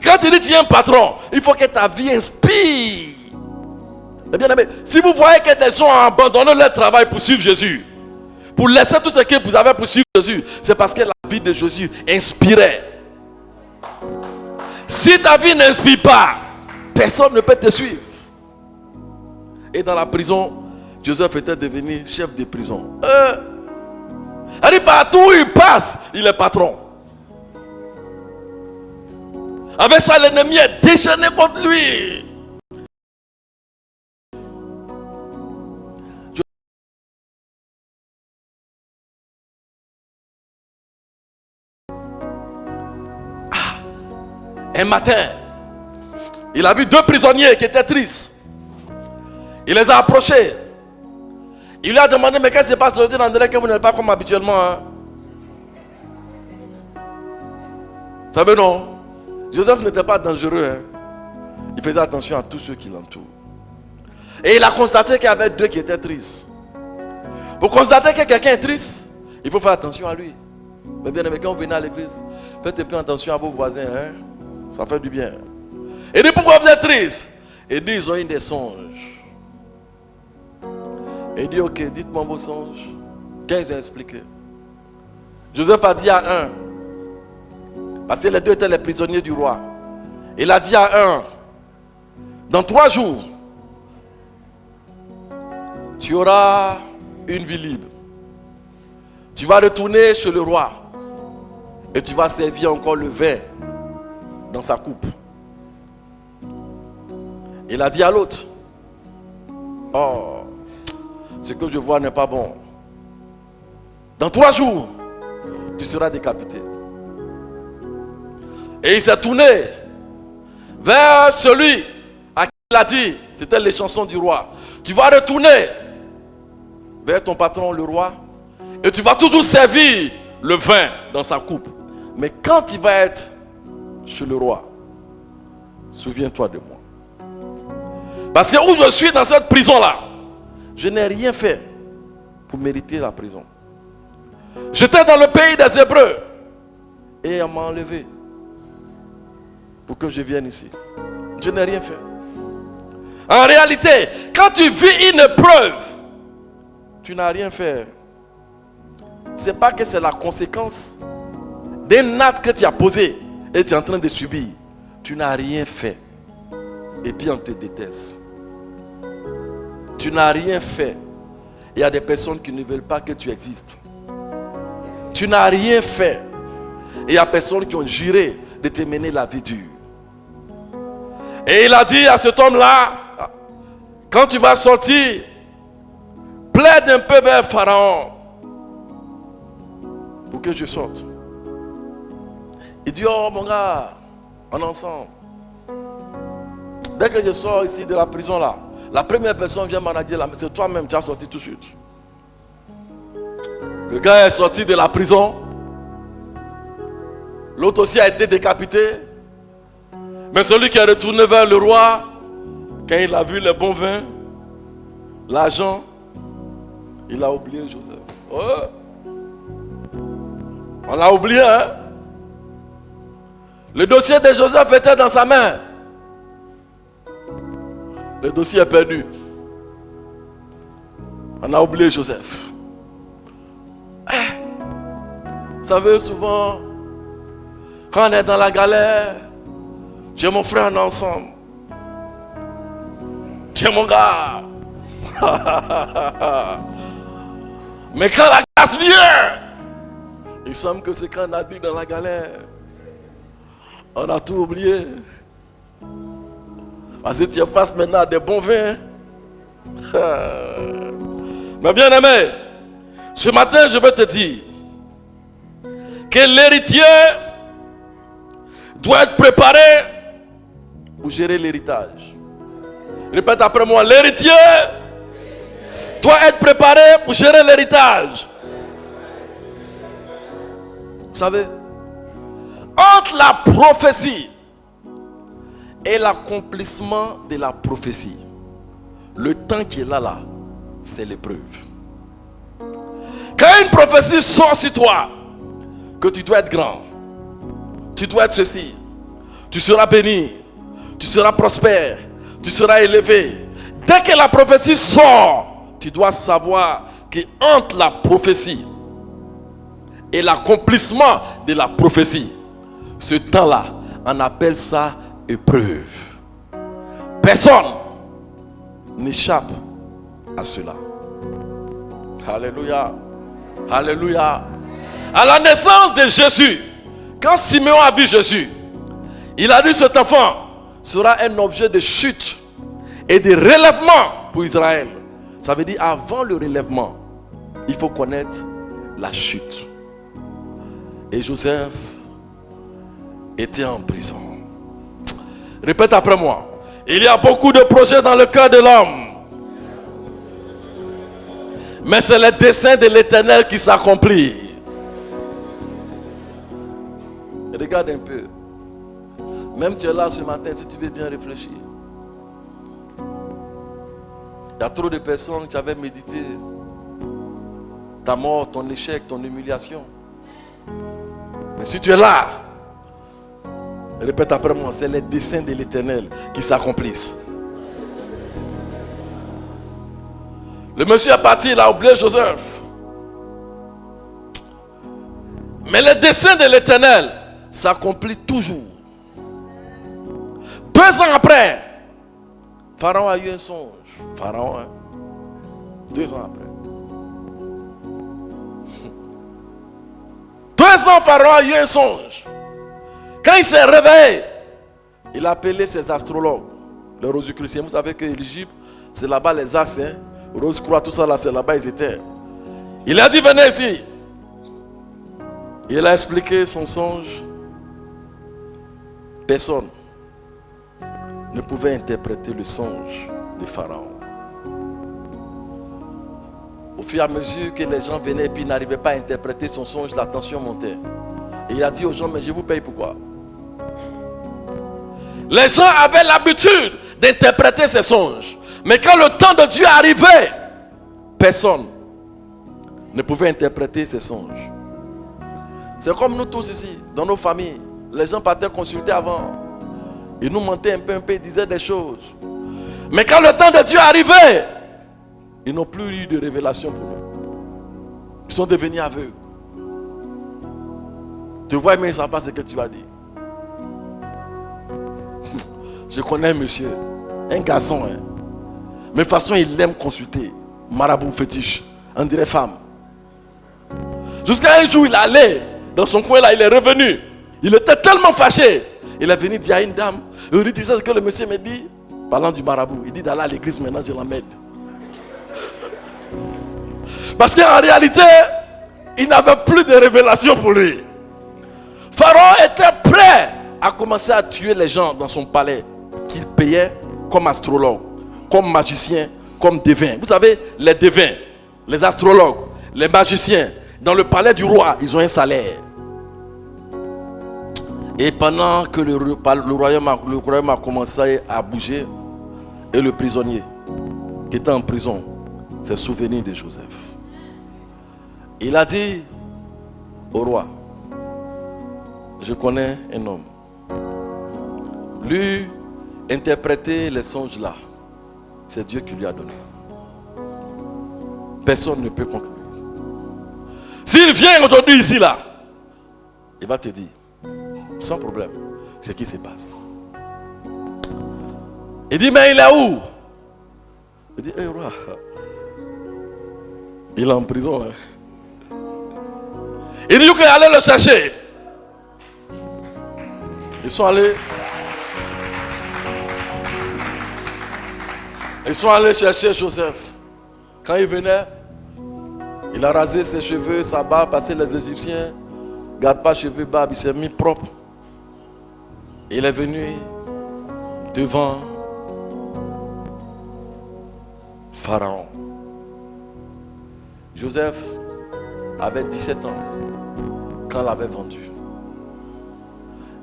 Quand tu dis que tu es un patron, il faut que ta vie inspire. Mais bien aimé, si vous voyez que des gens ont abandonné leur travail pour suivre Jésus, pour laisser tout ce que vous avez pour suivre Jésus, c'est parce que la vie de Jésus inspirait. Si ta vie n'inspire pas, personne ne peut te suivre. Et dans la prison, Joseph était devenu chef de prison. Partout où il passe, il est patron. Avec ça, l'ennemi est déchaîné contre lui. Un matin, il a vu deux prisonniers qui étaient tristes. Il les a approchés. Il lui a demandé, mais qu'est-ce qui se passe aujourd'hui, André, que vous n'êtes pas comme habituellement, hein? Vous savez, non? Joseph n'était pas dangereux. Hein? Il faisait attention à tous ceux qui l'entourent. Et il a constaté qu'il y avait deux qui étaient tristes. Vous constatez que quelqu'un est triste, il faut faire attention à lui. Mais bien aimé, quand vous venez à l'église, faites un peu attention à vos voisins. Hein? Ça fait du bien. Et dit, pourquoi vous êtes triste? Et dit, ils ont eu des songes. Et dit, ok, dites-moi vos songes. Quand ils ont expliqué. Joseph a dit à un, parce que les deux étaient les prisonniers du roi. Il a dit à un, dans 3 jours, tu auras une vie libre. Tu vas retourner chez le roi et tu vas servir encore le vin dans sa coupe. Il a dit à l'autre, oh, ce que je vois n'est pas bon. Dans 3 jours, tu seras décapité. Et il s'est tourné vers celui à qui il a dit, c'était les chansons du roi, tu vas retourner vers ton patron le roi et tu vas toujours servir le vin dans sa coupe. Mais quand il va être chez le roi, souviens-toi de moi. Parce que où je suis dans cette prison-là, je n'ai rien fait pour mériter la prison. J'étais dans le pays des Hébreux et on m'a enlevé pour que je vienne ici. Je n'ai rien fait. En réalité, quand tu vis une épreuve, tu n'as rien fait. Ce n'est pas que c'est la conséquence d'un acte que tu as posé et tu es en train de subir. Tu n'as rien fait. Et puis on te déteste. Tu n'as rien fait. Il y a des personnes qui ne veulent pas que tu existes. Tu n'as rien fait. Et il y a des personnes qui ont juré de te mener la vie dure. Et il a dit à cet homme-là, quand tu vas sortir, plaide un peu vers Pharaon pour que je sorte. Il dit, oh mon gars, on est ensemble. Dès que je sors ici de la prison là, la première personne vient m'en dire, c'est toi-même, tu as sorti tout de suite. Le gars est sorti de la prison. L'autre aussi a été décapité. Mais celui qui est retourné vers le roi, quand il a vu les bons vins, l'argent, il a oublié Joseph. Oh. On l'a oublié, hein? Le dossier de Joseph était dans sa main. Le dossier est perdu. On a oublié Joseph. Vous savez, souvent, quand on est dans la galère, tu es mon frère, on est ensemble. Tu es mon gars. Mais quand la grâce vient, il semble que c'est quand on a dit dans la galère. On a tout oublié. Parce que tu es face maintenant à des bons vins. Mais bien aimé, ce matin je veux te dire que l'héritier doit être préparé pour gérer l'héritage. Répète après moi, l'héritier doit être préparé pour gérer l'héritage. Vous savez, entre la prophétie et l'accomplissement de la prophétie, le temps qui est là, c'est l'épreuve. Quand une prophétie sort sur toi, que tu dois être grand, tu dois être ceci, tu seras béni, tu seras prospère, tu seras élevé. Dès que la prophétie sort, tu dois savoir que entre la prophétie et l'accomplissement de la prophétie, ce temps-là, on appelle ça épreuve. Personne n'échappe à cela. Alléluia. Alléluia. À la naissance de Jésus, quand Simeon a vu Jésus, il a dit cet enfant sera un objet de chute et de relèvement pour Israël. Ça veut dire avant le relèvement, il faut connaître la chute. Et Joseph était en prison. Répète après moi. Il y a beaucoup de projets dans le cœur de l'homme. Mais c'est le dessein de l'Éternel qui s'accomplit. Regarde un peu. Même tu es là ce matin, si tu veux bien réfléchir. Il y a trop de personnes qui avaient médité ta mort, ton échec, ton humiliation. Mais si tu es là, répète après moi, c'est les desseins de l'Éternel qui s'accomplissent. Le monsieur est parti, il a oublié Joseph. Mais les desseins de l'Éternel s'accomplissent toujours. 2 ans après, Pharaon a eu un songe. Pharaon, hein? 2 ans après. 2 ans, Pharaon a eu un songe. Quand il s'est réveillé, il a appelé ses astrologues, les rosicruciens. Vous savez que l'Égypte, c'est là-bas les astres, hein? Rose-Croix, tout ça là, c'est là-bas ils étaient. Il a dit, venez ici. Il a expliqué son songe. Personne ne pouvait interpréter le songe de Pharaon. Au fur et à mesure que les gens venaient et puis n'arrivaient pas à interpréter son songe, la tension montait. Et il a dit aux gens, mais je vous paye pourquoi? Les gens avaient l'habitude d'interpréter ces songes. Mais quand le temps de Dieu arrivait, personne ne pouvait interpréter ces songes. C'est comme nous tous ici, dans nos familles. Les gens partaient consulter avant. Ils nous mentaient un peu, ils disaient des choses. Mais quand le temps de Dieu arrivait, ils n'ont plus eu de révélation pour nous. Ils sont devenus aveugles. Tu vois, mais ça passe ce que tu vas dire. Je connais un monsieur, un garçon, hein. Mais de toute façon, il aime consulter. Marabout fétiche, on dirait femme. Jusqu'à un jour, il allait dans son coin là, il est revenu. Il était tellement fâché. Il est venu dire à une dame, il lui disait ce que le monsieur me dit, parlant du marabout. Il dit d'aller à l'église maintenant, je l'emmène. Parce qu'en réalité, il n'avait plus de révélation pour lui. Pharaon était prêt à commencer à tuer les gens dans son palais qu'il payait comme astrologue, comme magicien, comme devin. Vous savez, les devins, les astrologues, les magiciens, dans le palais du roi, ils ont un salaire. Et pendant que le royaume a commencé à bouger, et le prisonnier qui était en prison s'est souvenu de Joseph. Il a dit au roi, je connais un homme. Lui, interpréter les songes là, c'est Dieu qui lui a donné. Personne ne peut contre lui. S'il vient aujourd'hui ici là, il va te dire, sans problème, ce qui se passe. Il dit, mais il est où? Il dit, hey, roi, il est en prison. Hein. Il dit qu'il allait le chercher. Ils sont allés chercher Joseph. Quand il venait, il a rasé ses cheveux, sa barbe, parce que les Égyptiens ne gardent pas cheveux, barbe, il s'est mis propre. Il est venu devant Pharaon. Joseph avait 17 ans quand il l'avait vendu.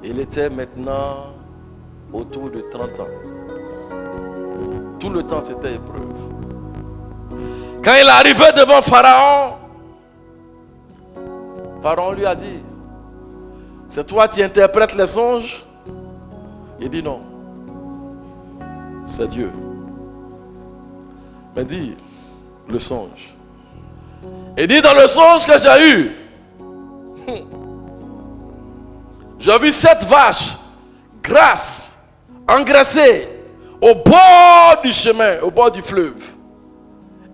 Il était maintenant autour de 30 ans. Tout le temps, c'était épreuve. Quand il est arrivé devant Pharaon, Pharaon lui a dit, c'est toi qui interprètes les songes? Il dit non. C'est Dieu. Mais dis le songe. Il dit dans le songe que j'ai eu, j'ai vu 7 vaches grasses, engraissées, au bord du chemin, au bord du fleuve.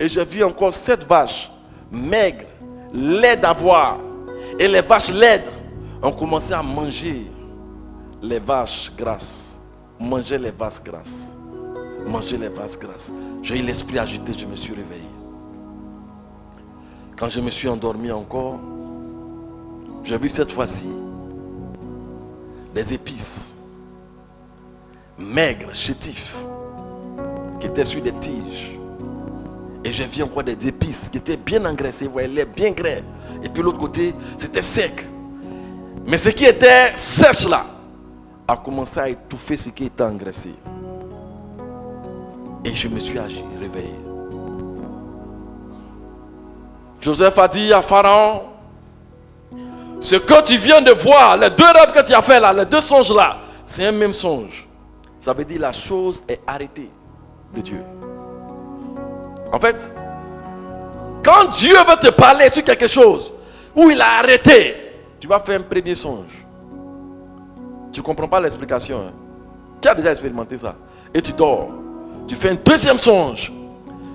Et j'ai vu encore 7 vaches maigres, laides à voir. Et les vaches laides ont commencé à manger les vaches grasses. Manger les vaches grasses. Manger les vaches grasses. J'ai eu l'esprit agité, je me suis réveillé. Quand je me suis endormi encore, j'ai vu cette fois-ci des épices maigres, chétifs, qui étaient sur des tiges. Et j'ai vu encore des épices qui étaient bien engraissées, vous voyez, bien grès. Et puis l'autre côté, c'était sec. Mais ce qui était sèche là, a commencé à étouffer ce qui était engraissé. Et je me suis réveillé. Joseph a dit à Pharaon, ce que tu viens de voir, les deux rêves que tu as fait là, les deux songes là, c'est un même songe. Ça veut dire la chose est arrêtée de Dieu. En fait, quand Dieu veut te parler sur quelque chose où il a arrêté, tu vas faire un premier songe. Tu ne comprends pas l'explication. Hein? Qui a déjà expérimenté ça? Et tu dors. Tu fais un deuxième songe.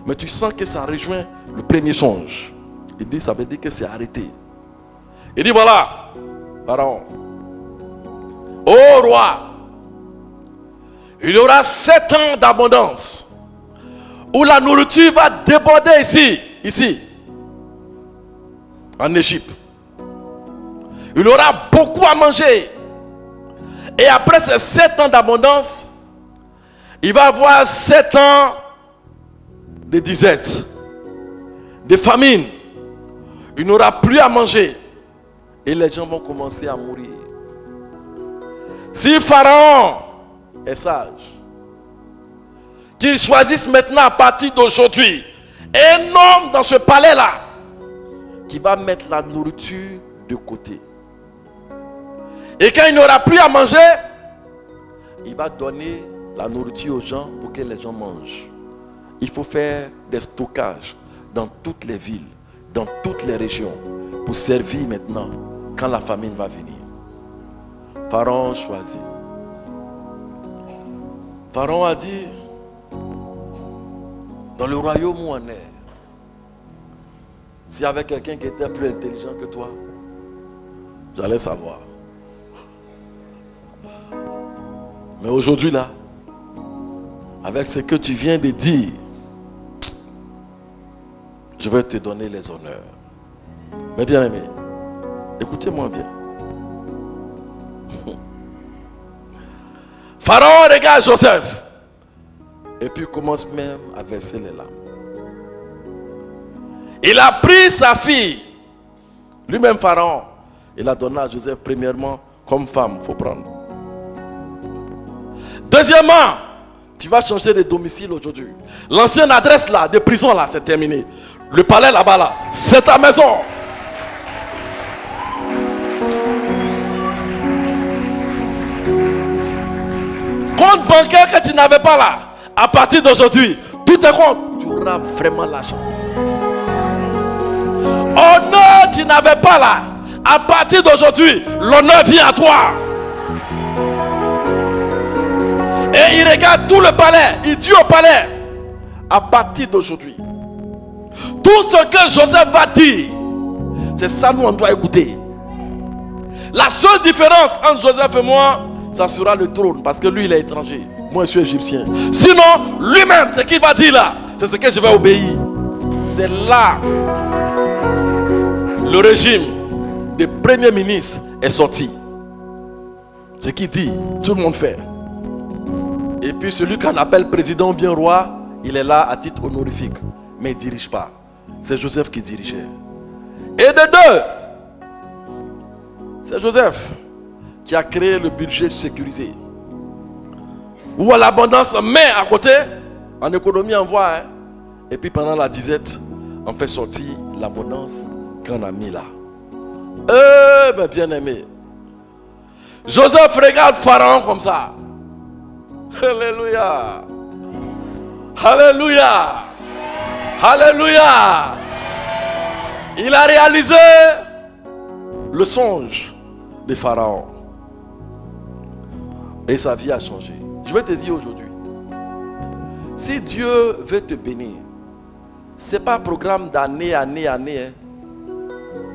Mais tu sens que ça rejoint le premier songe. Il dit, ça veut dire que c'est arrêté. Il dit, voilà, Pharaon, ô roi, il y aura 7 ans d'abondance où la nourriture va déborder ici, en Égypte. Il y aura beaucoup à manger. Et après ces 7 ans d'abondance, il va y avoir 7 ans de disette, de famine. Il n'aura plus à manger. Et les gens vont commencer à mourir. Si Pharaon est sage, qu'il choisisse maintenant à partir d'aujourd'hui un homme dans ce palais-là qui va mettre la nourriture de côté. Et quand il n'aura plus à manger, il va donner la nourriture aux gens pour que les gens mangent. Il faut faire des stockages dans toutes les villes, dans toutes les régions, pour servir maintenant quand la famine va venir. Pharaon choisit. Pharaon a dit, dans le royaume où on est, s'il y avait quelqu'un qui était plus intelligent que toi, j'allais savoir. Mais aujourd'hui là, avec ce que tu viens de dire, je vais te donner les honneurs. Mais bien aimé, écoutez-moi bien. Pharaon regarde Joseph et puis commence même à verser les larmes. Il a pris sa fille, lui-même Pharaon, il a donné à Joseph premièrement comme femme, il faut prendre. Deuxièmement, tu vas changer de domicile aujourd'hui. L'ancienne adresse là, de prison là, c'est terminé. Le palais là-bas là, c'est ta maison. Compte bancaire que tu n'avais pas là, à partir d'aujourd'hui, tout est compte, tu auras vraiment l'argent. Honneur, tu n'avais pas là, à partir d'aujourd'hui, l'honneur vient à toi. Et il regarde tout le palais, il dit au palais, à partir d'aujourd'hui, tout ce que Joseph va dire, c'est ça nous on doit écouter. La seule différence entre Joseph et moi, ça sera le trône, parce que lui il est étranger, moi je suis égyptien. Sinon, lui-même, ce qu'il va dire là, c'est ce que je vais obéir. C'est là, le régime des premiers ministres est sorti. Ce qu'il dit, tout le monde fait. Et puis celui qu'on appelle président ou bien roi, il est là à titre honorifique, mais il ne dirige pas. C'est Joseph qui dirigeait. Et de deux, c'est Joseph qui a créé le budget sécurisé. Où à l'abondance, on met à côté, en économie on voit, hein? Et puis pendant la disette, on fait sortir l'abondance qu'on a mis là. Ben bien aimé. Joseph regarde Pharaon comme ça. Alléluia. Alléluia. Alléluia. Il a réalisé le songe de Pharaon. Et sa vie a changé. Je vais te dire aujourd'hui, si Dieu veut te bénir, ce n'est pas un programme d'année. Hein.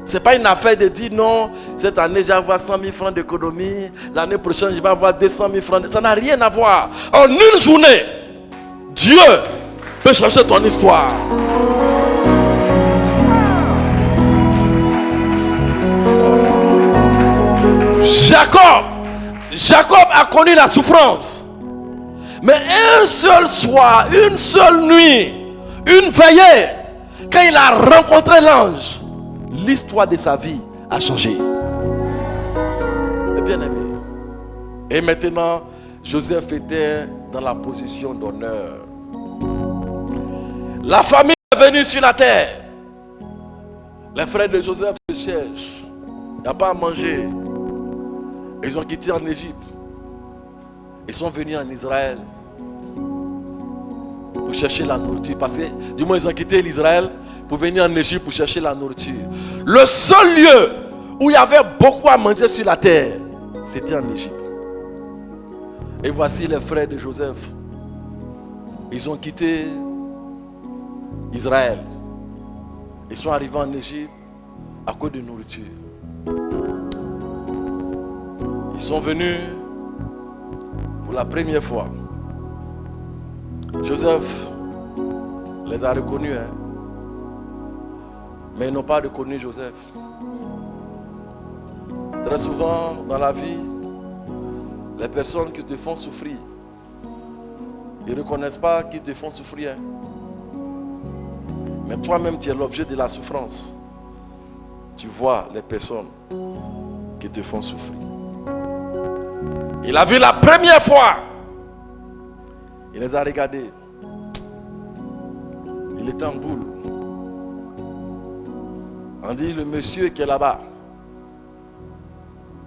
Ce n'est pas une affaire de dire non, cette année je vais avoir 100 000 francs d'économie, l'année prochaine je vais avoir 200 000 francs. Ça n'a rien à voir. En une journée, Dieu peut changer ton histoire. Jacob a connu la souffrance. Mais un seul soir, une seule nuit, une veillée, quand il a rencontré l'ange, l'histoire de sa vie a changé. Et bien aimé. Et maintenant, Joseph était dans la position d'honneur. La famille est venue sur la terre. Les frères de Joseph se cherchent. Il n'y a pas à manger. Ils ont quitté en Égypte. Ils sont venus en Israël pour chercher la nourriture. Parce que, du moins, ils ont quitté l'Israël pour venir en Égypte pour chercher la nourriture. Le seul lieu où il y avait beaucoup à manger sur la terre, c'était en Égypte. Et voici les frères de Joseph. Ils ont quitté Israël. Ils sont arrivés en Égypte à cause de nourriture. Ils sont venus pour la première fois. Joseph les a reconnus, hein? Mais ils n'ont pas reconnu Joseph. Très souvent dans la vie, les personnes qui te font souffrir, ils ne reconnaissent pas qu'ils te font souffrir. Mais toi-même, tu es l'objet de la souffrance. Tu vois les personnes qui te font souffrir. Il a vu la première fois. Il les a regardés. Il était en boule. On dit le monsieur qui est là-bas.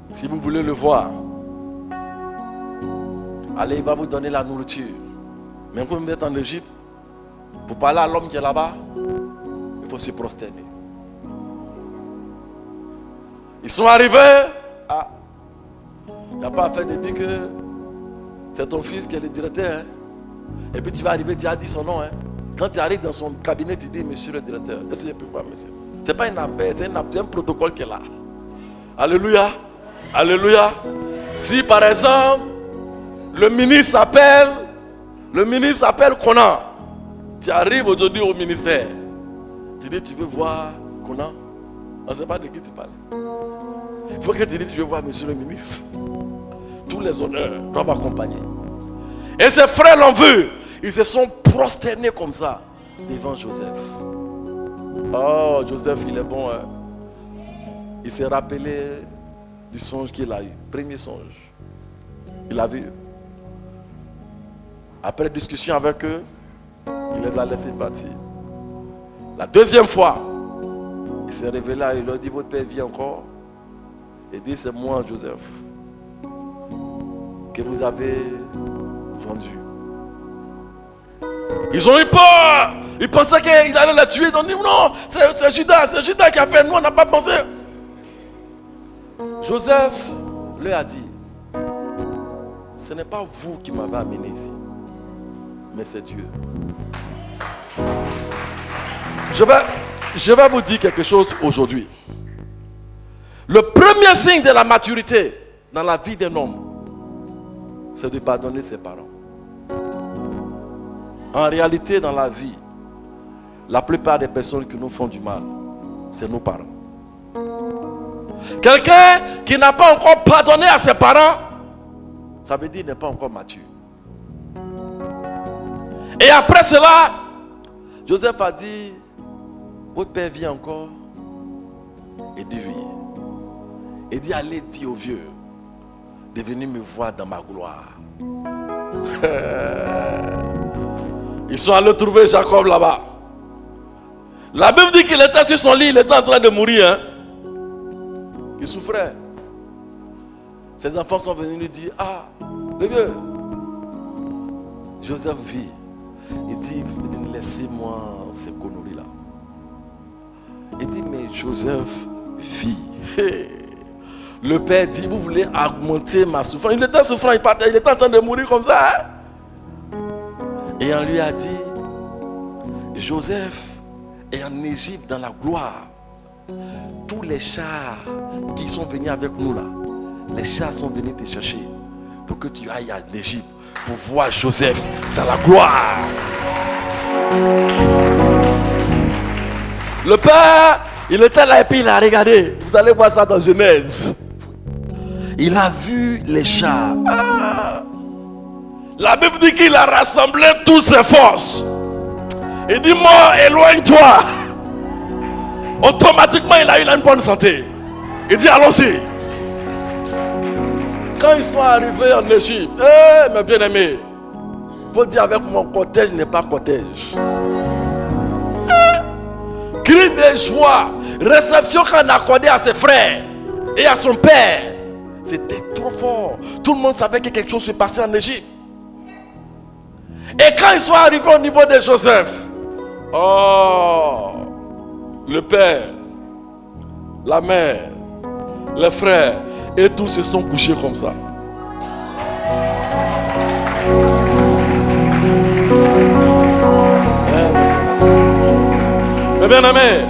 Si vous voulez le voir, allez, il va vous donner la nourriture. Mais quand vous êtes en Égypte, pour parler à l'homme qui est là-bas, il faut se prosterner. Ils sont arrivés. Ah, il n'y a pas à faire de dire que c'est ton fils qui est le directeur. Hein? Et puis tu vas arriver, tu as dit son nom. Hein? Quand tu arrives dans son cabinet, tu dis monsieur le directeur. Est-ce que je peux voir monsieur? Ce n'est pas une affaire, c'est un protocole qui est là. Alléluia. Alléluia. Si par exemple, le ministre s'appelle Conan. Tu arrives aujourd'hui au ministère. Tu dis tu veux voir Conan? On ne sait pas de qui tu parles. Il faut que tu dises je veux voir monsieur le ministre. Tous les honneurs doivent accompagner. Et ses frères l'ont vu. Ils se sont prosternés comme ça devant Joseph. Oh, Joseph, il est bon. Hein? Il s'est rappelé du songe qu'il a eu. Premier songe. Il a vu. Après discussion avec eux, il les a laissés partir. La deuxième fois, il s'est révélé, il leur dit votre père vit encore. Il dit c'est moi, Joseph, que vous avez vendu. Ils ont eu peur. Ils pensaient qu'ils allaient la tuer. Ils ont dit non, c'est Judas qui a fait. Nous, on n'a pas pensé. Joseph leur a dit, ce n'est pas vous qui m'avez amené ici, mais c'est Dieu. Je vais vous dire quelque chose aujourd'hui. Le premier signe de la maturité dans la vie d'un homme, c'est de pardonner ses parents. En réalité, dans la vie, la plupart des personnes qui nous font du mal, c'est nos parents. Quelqu'un qui n'a pas encore pardonné à ses parents, ça veut dire qu'il n'est pas encore mature. Et après cela, Joseph a dit, votre père vit encore. Et dit oui. Et dit, allez dire au vieux de venir me voir dans ma gloire. Ils sont allés trouver Jacob là-bas. La Bible dit qu'il était sur son lit, il était en train de mourir. Hein? Il souffrait. Ses enfants sont venus lui dire, ah, le vieux, Joseph vit. Il dit, laissez-moi ces conneries-là. Il dit, mais Joseph vit. Le père dit, vous voulez augmenter ma souffrance. Il était souffrant, il était en train de mourir comme ça. Hein? Et on lui a dit, Joseph est en Égypte dans la gloire. Tous les chars qui sont venus avec nous là, les chars sont venus te chercher pour que tu ailles en Égypte pour voir Joseph dans la gloire. Le père, il était là et puis il a regardé. Vous allez voir ça dans Genèse. Il a vu les chars. Ah. La Bible dit qu'il a rassemblé toutes ses forces. Il dit, mort, éloigne-toi. Automatiquement, il a eu une bonne santé. Il dit, allons-y. Quand ils sont arrivés en Égypte, mes bien-aimés, il faut dire avec mon cortège n'est pas cortège. Cri de joie. réception qu'on a accordée à ses frères et à son père, c'était trop fort. Tout le monde savait que quelque chose se passait en Égypte. Et quand ils sont arrivés au niveau de Joseph, oh, le père, la mère, les frères, et tous se sont couchés comme ça. Mais bien aimé,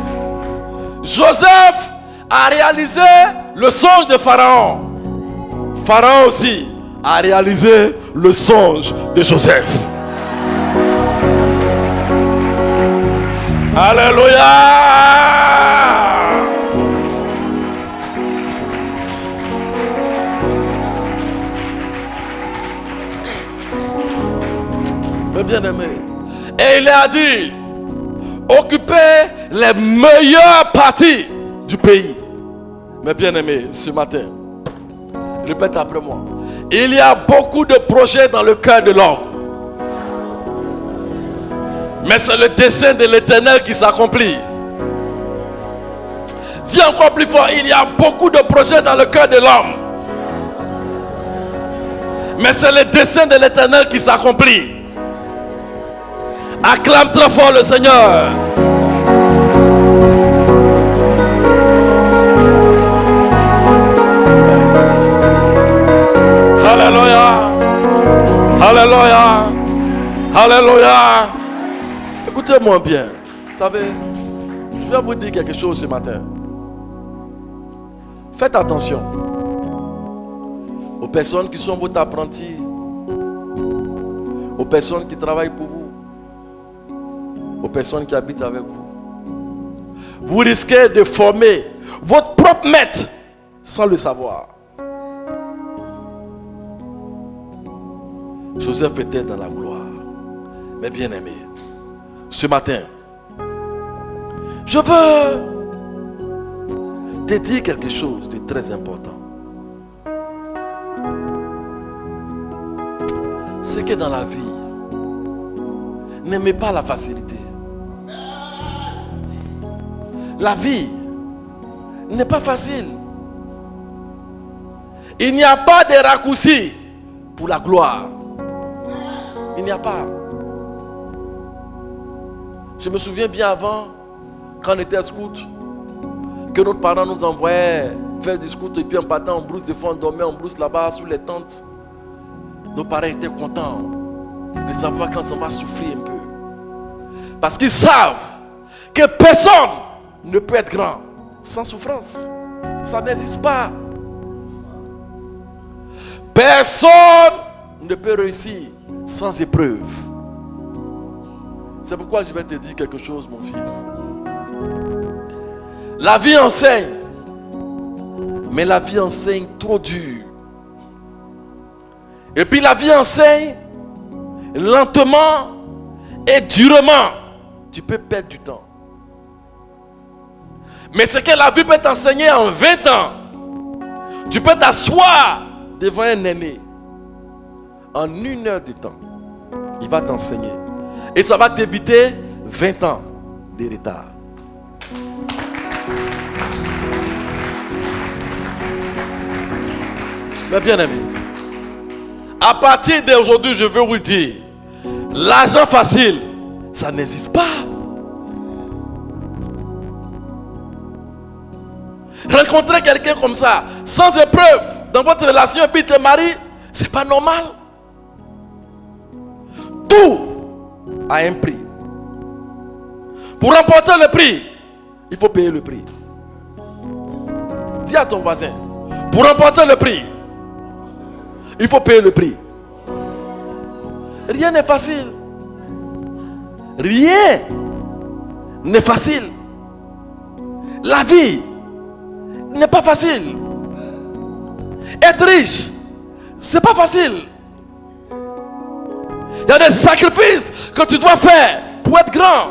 Joseph a réalisé le songe de Pharaon. Pharaon aussi a réalisé le songe de Joseph. Alléluia. Mais bien aimé, et il a dit, occupez les meilleures parties du pays. Mais bien aimé, ce matin, répète après moi, il y a beaucoup de projets dans le cœur de l'homme, mais c'est le dessein de l'Éternel qui s'accomplit. Dis encore plus fort, il y a beaucoup de projets dans le cœur de l'homme, mais c'est le dessein de l'Éternel qui s'accomplit. Acclame très fort le Seigneur. Alléluia. Alléluia. Alléluia. Écoutez-moi bien. Vous savez, je vais vous dire quelque chose ce matin. Faites attention aux personnes qui sont votre apprentis, aux personnes qui travaillent pour vous, aux personnes qui habitent avec vous. Vous risquez de former votre propre maître sans le savoir. Joseph était dans la gloire. Mais bien aimé, ce matin, je veux te dire quelque chose de très important. C'est que dans la vie, n'aimez pas la facilité. La vie n'est pas facile. Il n'y a pas de raccourci pour la gloire. Il n'y a pas. Je me souviens bien avant, quand on était scout, que nos parents nous envoyaient faire du scout et puis en partant en brousse, des fois on dormait en brousse là-bas sous les tentes. Nos parents étaient contents de savoir quand on va souffrir un peu. Parce qu'ils savent que personne ne peut être grand sans souffrance. Ça n'existe pas. Personne ne peut réussir sans épreuve. C'est pourquoi je vais te dire quelque chose, mon fils. La vie enseigne, mais la vie enseigne trop dur. Et puis la vie enseigne lentement et durement. Tu peux perdre du temps. Mais ce que la vie peut t'enseigner en 20 ans, tu peux t'asseoir devant un aîné. En 1 heure de temps, il va t'enseigner. Et ça va t'éviter 20 ans de retard. Mais bien aimé, à partir d'aujourd'hui, je veux vous dire, l'argent facile, ça n'existe pas. Rencontrer quelqu'un comme ça, sans épreuve, dans votre relation, et puis te marier, c'est pas normal. Tout a un prix. Pour remporter le prix, il faut payer le prix. Dis à ton voisin, pour remporter le prix, il faut payer le prix. Rien n'est facile. Rien n'est facile. La vie n'est pas facile. Être riche, c'est pas facile. Il y a des sacrifices que tu dois faire pour être grand.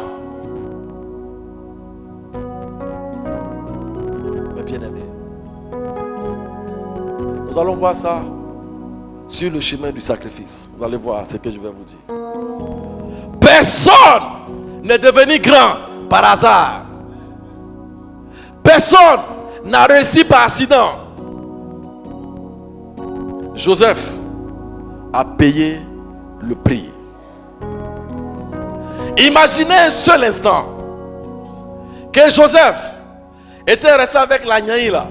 Mais bien aimé, nous allons voir ça sur le chemin du sacrifice. Vous allez voir ce que je vais vous dire. Personne n'est devenu grand par hasard. Personne n'a réussi par accident. Joseph a payé le prix. Imaginez un seul instant que Joseph était resté avec la Nyaï là.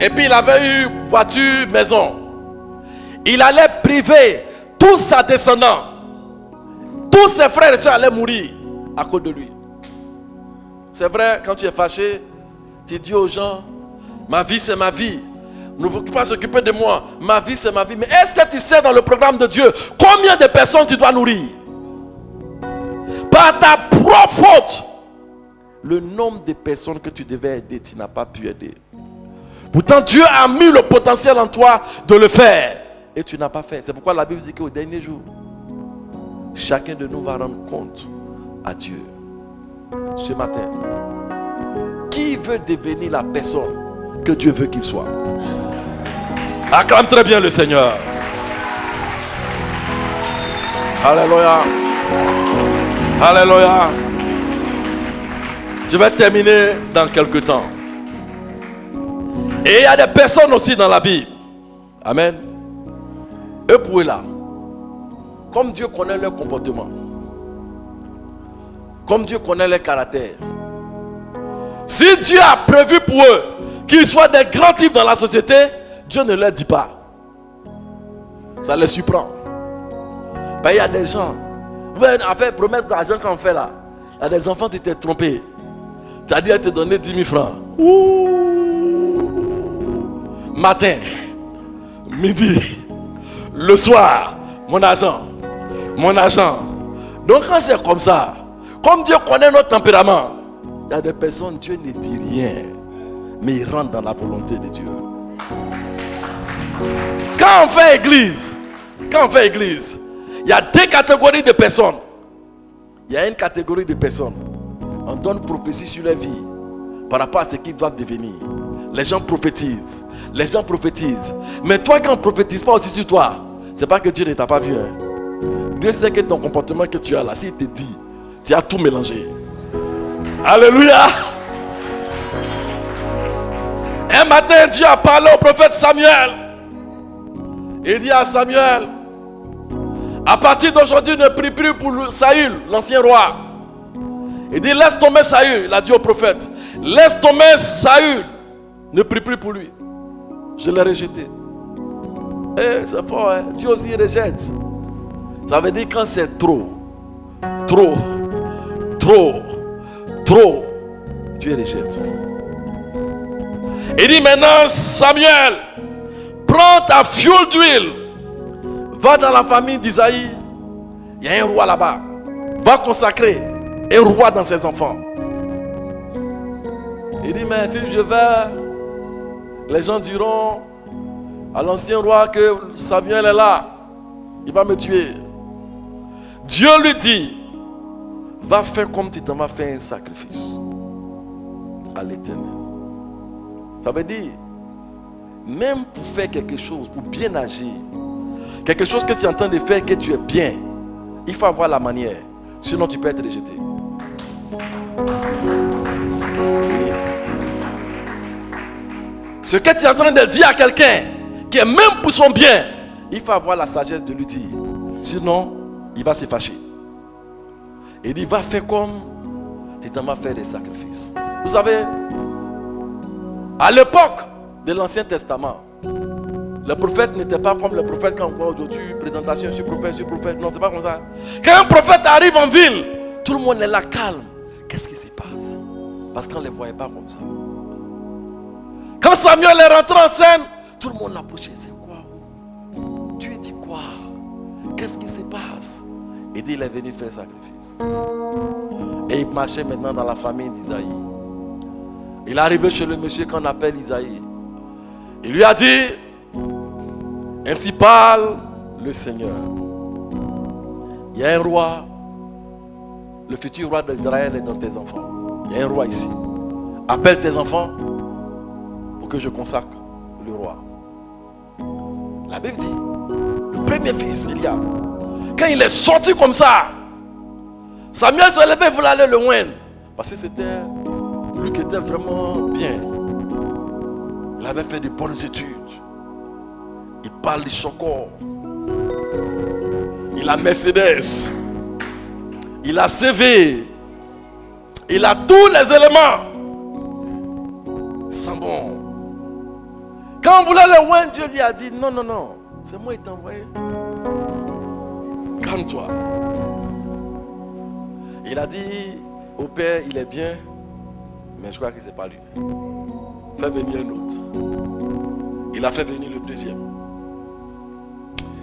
Et puis il avait eu voiture, maison. Il allait priver tous sa descendants. Tous ses frères et soeurs allaient mourir à cause de lui. C'est vrai, quand tu es fâché, tu dis aux gens, ma vie c'est ma vie. Ne peux pas s'occuper de moi. Ma vie c'est ma vie. Mais est-ce que tu sais dans le programme de Dieu combien de personnes tu dois nourrir? Par ta propre faute, le nombre de personnes que tu devais aider, tu n'as pas pu aider. Pourtant Dieu a mis le potentiel en toi de le faire. Et tu n'as pas fait. C'est pourquoi la Bible dit qu'au dernier jour, chacun de nous va rendre compte à Dieu. Ce matin, qui veut devenir la personne que Dieu veut qu'il soit? Acclame très bien le Seigneur. Alléluia. Alléluia. Je vais terminer dans quelques temps. Et il y a des personnes aussi dans la Bible. Amen. Eux pour eux là, comme Dieu connaît leur comportement, comme Dieu connaît leur caractère, si Dieu a prévu pour eux qu'ils soient des grands types dans la société, Dieu ne leur dit pas. Ça les surprend. Ben, il y a des gens, vous voyez, en fait, promesse d'argent qu'on fait là, il y a des enfants qui t'étaient trompés. Tu as dit à te donner 10 000 francs. Ouh. Matin, midi, le soir, mon argent. Donc quand c'est comme ça, comme Dieu connaît notre tempérament, il y a des personnes, Dieu ne dit rien, mais il rentre dans la volonté de Dieu. Quand on fait église, il y a deux catégories de personnes. Il y a une catégorie de personnes, on donne prophétie sur leur vie par rapport à ce qu'ils doivent devenir. Les gens prophétisent. Mais toi, quand on ne prophétise pas aussi sur toi, c'est pas que Dieu ne t'a pas vu. Dieu sait que ton comportement que tu as là, s'il te dit, tu as tout mélangé. Alléluia. Un matin, Dieu a parlé au prophète Samuel. Il dit à Samuel, à partir d'aujourd'hui, ne prie plus pour Saül, l'ancien roi. Il dit, laisse tomber Saül. Il a dit au prophète, laisse tomber Saül. Ne prie plus pour lui. Je l'ai rejeté. Eh, c'est fort, hein? Dieu aussi rejette. Ça veut dire quand c'est trop, Dieu rejette. Il dit maintenant, Samuel, prends ta fiole d'huile, va dans la famille d'Isaïe, il y a un roi là-bas, va consacrer un roi dans ses enfants. Il dit, mais si je vais, les gens diront à l'ancien roi que Samuel est là, il va me tuer. Dieu lui dit, va faire comme tu t'en vas faire un sacrifice à l'Éternel. Ça veut dire, même pour faire quelque chose, pour bien agir, quelque chose que tu es en train de faire, que tu es bien, il faut avoir la manière, sinon tu peux être rejeté. Ce que tu es en train de dire à quelqu'un, qui est même pour son bien, il faut avoir la sagesse de lui dire. Sinon, il va se fâcher. Et il va faire comme tu t'en vas faire des sacrifices. Vous savez, à l'époque de l'Ancien Testament, le prophète n'était pas comme le prophète qu'on voit aujourd'hui, présentation sur prophète. Non, c'est pas comme ça. Quand un prophète arrive en ville, tout le monde est là calme. Qu'est-ce qui se passe? Parce qu'on ne les voyait pas comme ça. Quand Samuel est rentré en scène, tout le monde l'approchait. C'est quoi? Dieu dit quoi? Qu'est-ce qui se passe? Il dit, il est venu faire sacrifice. Et il marchait maintenant dans la famille d'Isaïe. Il est arrivé chez le monsieur qu'on appelle Isaïe. Il lui a dit, ainsi parle le Seigneur. Il y a un roi, le futur roi d'Israël est dans tes enfants. Il y a un roi ici. Appelle tes enfants pour que je consacre le roi. La Bible dit, le premier fils, Eliab, quand il est sorti comme ça, Samuel s'est levé et voulait aller le loin. Parce que c'était Lui qui était vraiment bien. Il avait fait de bonnes études. Il parle du Chocor. Il a Mercedes. Il a CV. Il a tous les éléments. C'est bon. Quand on voulait le loin, Dieu lui a dit non, non, non. C'est moi qui t'ai envoyé. Calme-toi. Il a dit au père, il est bien, mais je crois que ce n'est pas lui. Fais venir un autre. Il a fait venir le deuxième.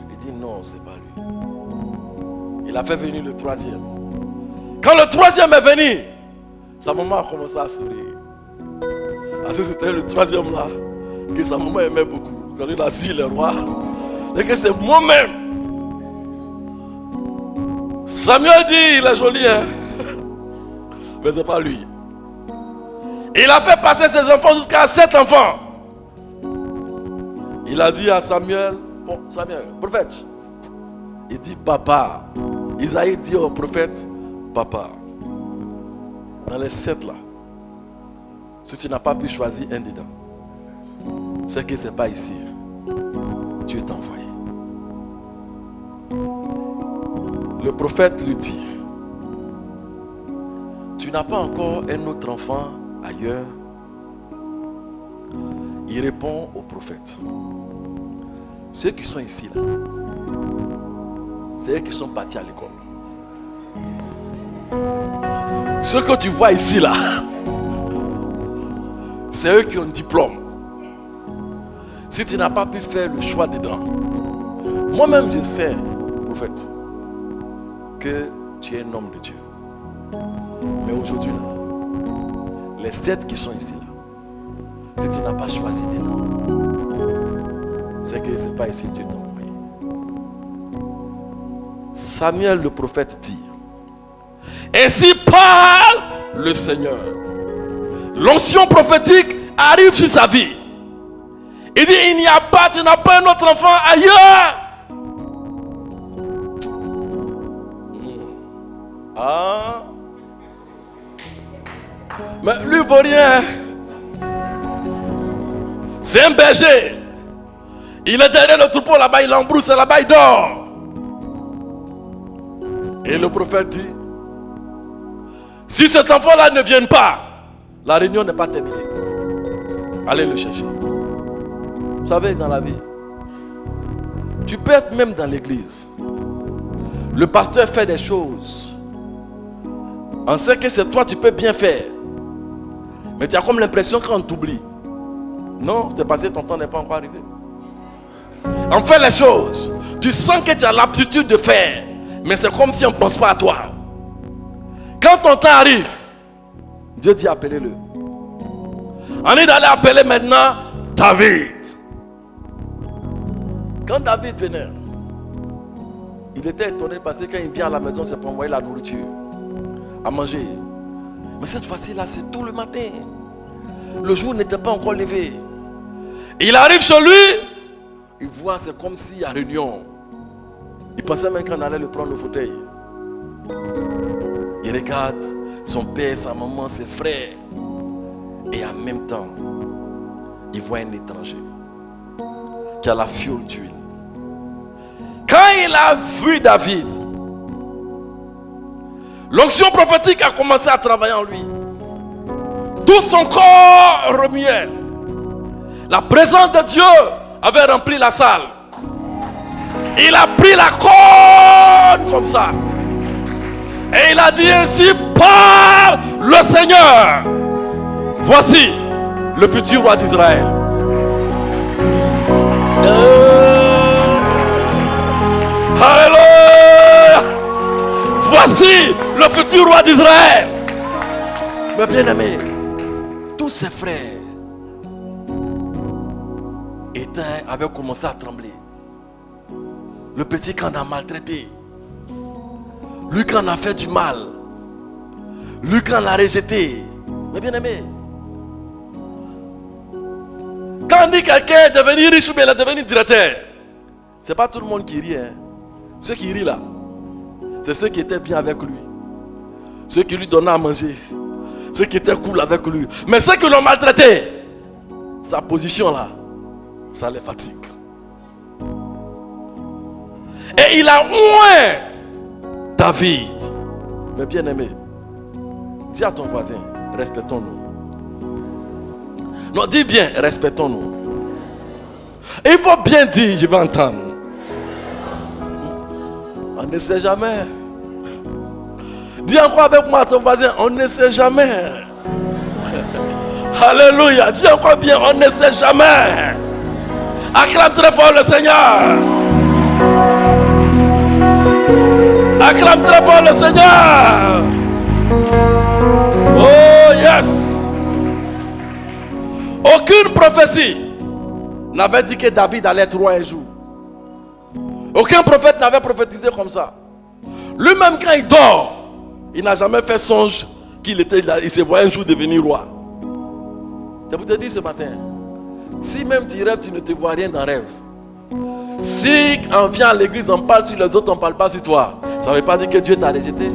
Il dit non, ce n'est pas lui. Il a fait venir le troisième. Quand le troisième est venu, sa maman a commencé à sourire. Parce que c'était le troisième là que sa maman aimait beaucoup. Quand il a dit le roi, et que c'est moi-même. Samuel dit, il est joli, hein? Mais ce n'est pas lui. Il a fait passer ses enfants jusqu'à 7 enfants. Il a dit à Samuel, bon, Samuel, prophète, il dit papa. Isaïe dit au prophète, papa. Dans les 7 là, si tu n'as pas pu choisir un dedans, c'est que ce n'est pas ici. Dieu t'a envoyé. Le prophète lui dit, tu n'as pas encore un autre enfant ailleurs? Il répond au prophète, ceux qui sont ici là, c'est eux qui sont partis à l'école. Ceux que tu vois ici là, c'est eux qui ont un diplôme. Si tu n'as pas pu faire le choix dedans, moi-même je sais, prophète, que tu es un homme de Dieu. Mais aujourd'hui là, les 7 qui sont ici là, si tu n'as pas choisi dedans, c'est que ce n'est pas ici que Dieu t'a envoyé. Samuel le prophète dit, ainsi parle le Seigneur. L'onction prophétique arrive sur sa vie. Il dit, il n'y a pas, tu n'as pas un autre enfant ailleurs. Ah. Mais lui vaut rien. C'est un berger. Il est derrière le troupeau là-bas, il embrousse là-bas, il dort. Et le prophète dit, si cet enfant-là ne vient pas, la réunion n'est pas terminée. Allez le chercher. Vous savez, dans la vie, tu peux être même dans l'église. Le pasteur fait des choses. On sait que c'est toi, tu peux bien faire. Mais tu as comme l'impression qu'on t'oublie. Non, c'est passé, ton temps n'est pas encore arrivé. On fait les choses. Tu sens que tu as l'aptitude de faire. Mais c'est comme si on ne pense pas à toi. Quand ton temps arrive, Dieu dit appelez-le. On est d'aller appeler maintenant David. Quand David venait, il était étonné parce que quand il vient à la maison, c'est pour envoyer la nourriture à manger. Mais cette fois-ci là, c'est tout le matin. Le jour n'était pas encore levé. Il arrive chez lui, il voit, c'est comme s'il y a réunion. Il pensait même qu'on allait le prendre au fauteuil. Il regarde son père, sa maman, ses frères. Et en même temps, il voit un étranger qui a la fiole d'huile. Quand il a vu David, l'onction prophétique a commencé à travailler en lui. Tout son corps remuait. La présence de Dieu avait rempli la salle. Il a pris la corne comme ça. Et il a dit ainsi, parle le Seigneur. Voici le futur roi d'Israël. Alléluia. Voici le futur roi d'Israël. Mais bien aimé, tous ses frères avaient commencé à trembler. Le petit qu'on a maltraité, lui qu'on a fait du mal, lui qu'on a rejeté. Mais bien aimé, quand on dit quelqu'un est devenu riche ou bien il est devenu directeur, c'est pas tout le monde qui rit. Hein. Ceux qui rient là, c'est ceux qui étaient bien avec lui, ceux qui lui donnaient à manger, ceux qui étaient cool avec lui. Mais ceux qui l'ont maltraité, sa position là, ça les fatigue. Et il a oint David. Mais bien aimé, dis à ton voisin, respectons-nous. Non, dis bien, respectons-nous. Et il faut bien dire, je vais entendre. On ne sait jamais. Dis encore avec moi à ton voisin, on ne sait jamais. Alléluia. Dis encore bien, on ne sait jamais. Acclame très fort le Seigneur. Acclame très fort le Seigneur. Oh yes. Aucune prophétie n'avait dit que David allait être roi un jour. Aucun prophète n'avait prophétisé comme ça. Lui-même quand il dort, il n'a jamais fait songe qu'il se voyait un jour devenir roi. C'est pour te dire ce matin, si même tu rêves, tu ne te vois rien dans le rêve. Si on vient à l'église, on parle sur les autres, on ne parle pas sur toi, ça ne veut pas dire que Dieu t'a rejeté.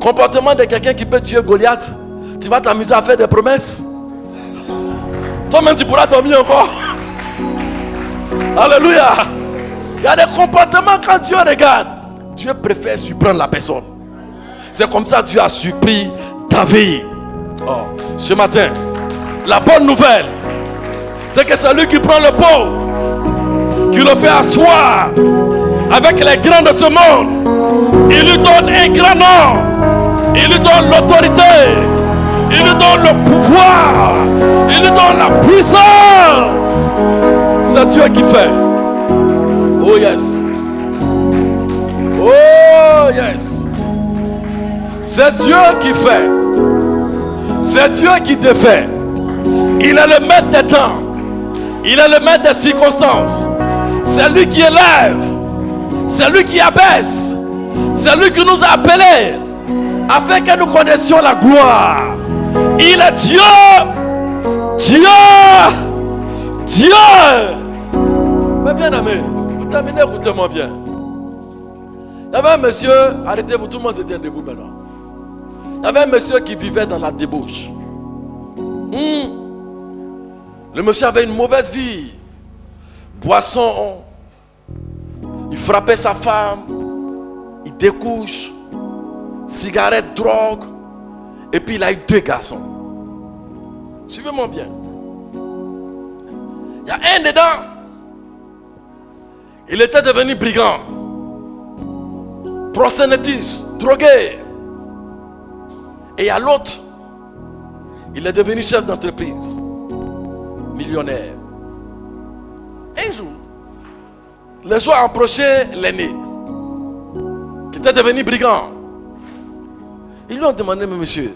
Comportement de quelqu'un qui peut tuer Goliath, tu vas t'amuser à faire des promesses. Toi-même tu pourras dormir encore. Alléluia. Il y a des comportements quand Dieu regarde, Dieu préfère surprendre la personne. C'est comme ça que Dieu a surpris David. Oh, ce matin, la bonne nouvelle, c'est que c'est lui qui prend le pauvre, qui le fait asseoir avec les grands de ce monde. Il lui donne un grand nom, il lui donne l'autorité, il lui donne le pouvoir, il lui donne la puissance. C'est Dieu qui fait. Oh yes. Oh yes. C'est Dieu qui fait. C'est Dieu qui défait. Il est le maître des temps. Il est le maître des circonstances. C'est lui qui élève. C'est lui qui abaisse. C'est lui qui nous a appelés afin que nous connaissions la gloire. Il est Dieu. Dieu. Dieu. Mais bien aimé, vous terminez, écoutez-moi bien. Il y avait un monsieur, arrêtez-vous, tout le monde se tient debout maintenant. Il y avait un monsieur qui vivait dans la débauche. Le monsieur avait une mauvaise vie. Boisson, il frappait sa femme, il découche, cigarette, drogue, et puis il a eu 2 garçons. Suivez-moi bien. Il y a un dedans, il était devenu brigand, prosélytiste, drogué. Et à l'autre, il est devenu chef d'entreprise, millionnaire. Un jour, les gens ont approché l'aîné, qui était devenu brigand. Ils lui ont demandé, mais monsieur,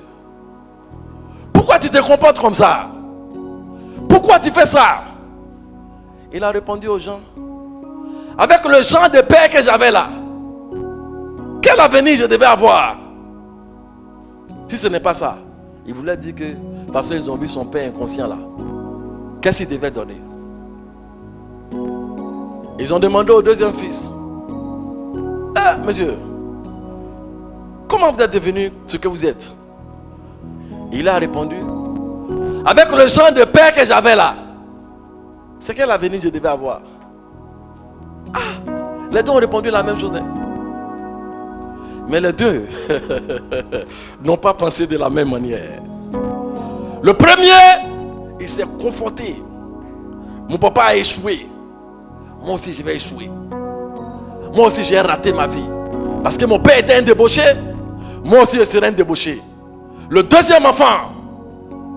pourquoi tu te comportes comme ça? Pourquoi tu fais ça? Il a répondu aux gens, avec le genre de père que j'avais là, quel avenir je devais avoir? Si ce n'est pas ça, il voulait dire que parce qu'ils ont vu son père inconscient là, qu'est-ce qu'il devait donner? Ils ont demandé au deuxième fils, monsieur, comment vous êtes devenu ce que vous êtes? Il a répondu, avec le genre de père que j'avais là, c'est quel avenir je devais avoir? Les deux ont répondu la même chose. Mais les deux n'ont pas pensé de la même manière. Le premier, il s'est confronté. Mon papa a échoué. Moi aussi, je vais échouer. Moi aussi, j'ai raté ma vie. Parce que mon père était un débauché. Moi aussi, je serai un débauché. Le deuxième enfant,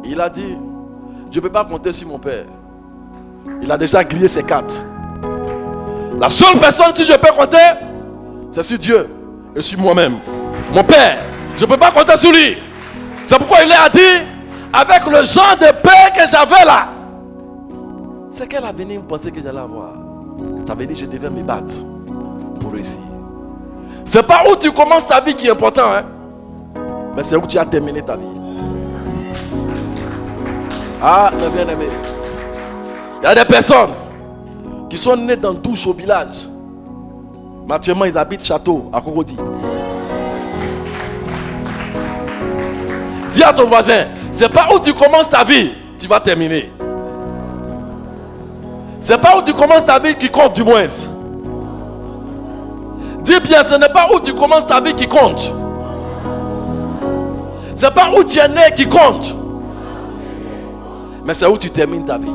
il a dit, je ne peux pas compter sur mon père. Il a déjà grillé ses cartes. La seule personne si je peux compter, c'est sur Dieu et sur moi-même. Mon père, je ne peux pas compter sur lui. C'est pourquoi il a dit, avec le genre de père que j'avais là, c'est quel avenir vous pensez que j'allais avoir? Ça veut dire que je devais me battre pour réussir. C'est pas où tu commences ta vie qui est important, hein? Mais c'est où tu as terminé ta vie. Ah, mes bien-aimés, il y a des personnes qui sont nées dans douche au village. Mais actuellement, ils habitent château à Cocody. Dis à ton voisin, c'est pas où tu commences ta vie, tu vas terminer. C'est pas où tu commences ta vie qui compte, du moins. Dis bien, ce n'est pas où tu commences ta vie qui compte. C'est pas où tu es né qui compte. Mais c'est où tu termines ta vie.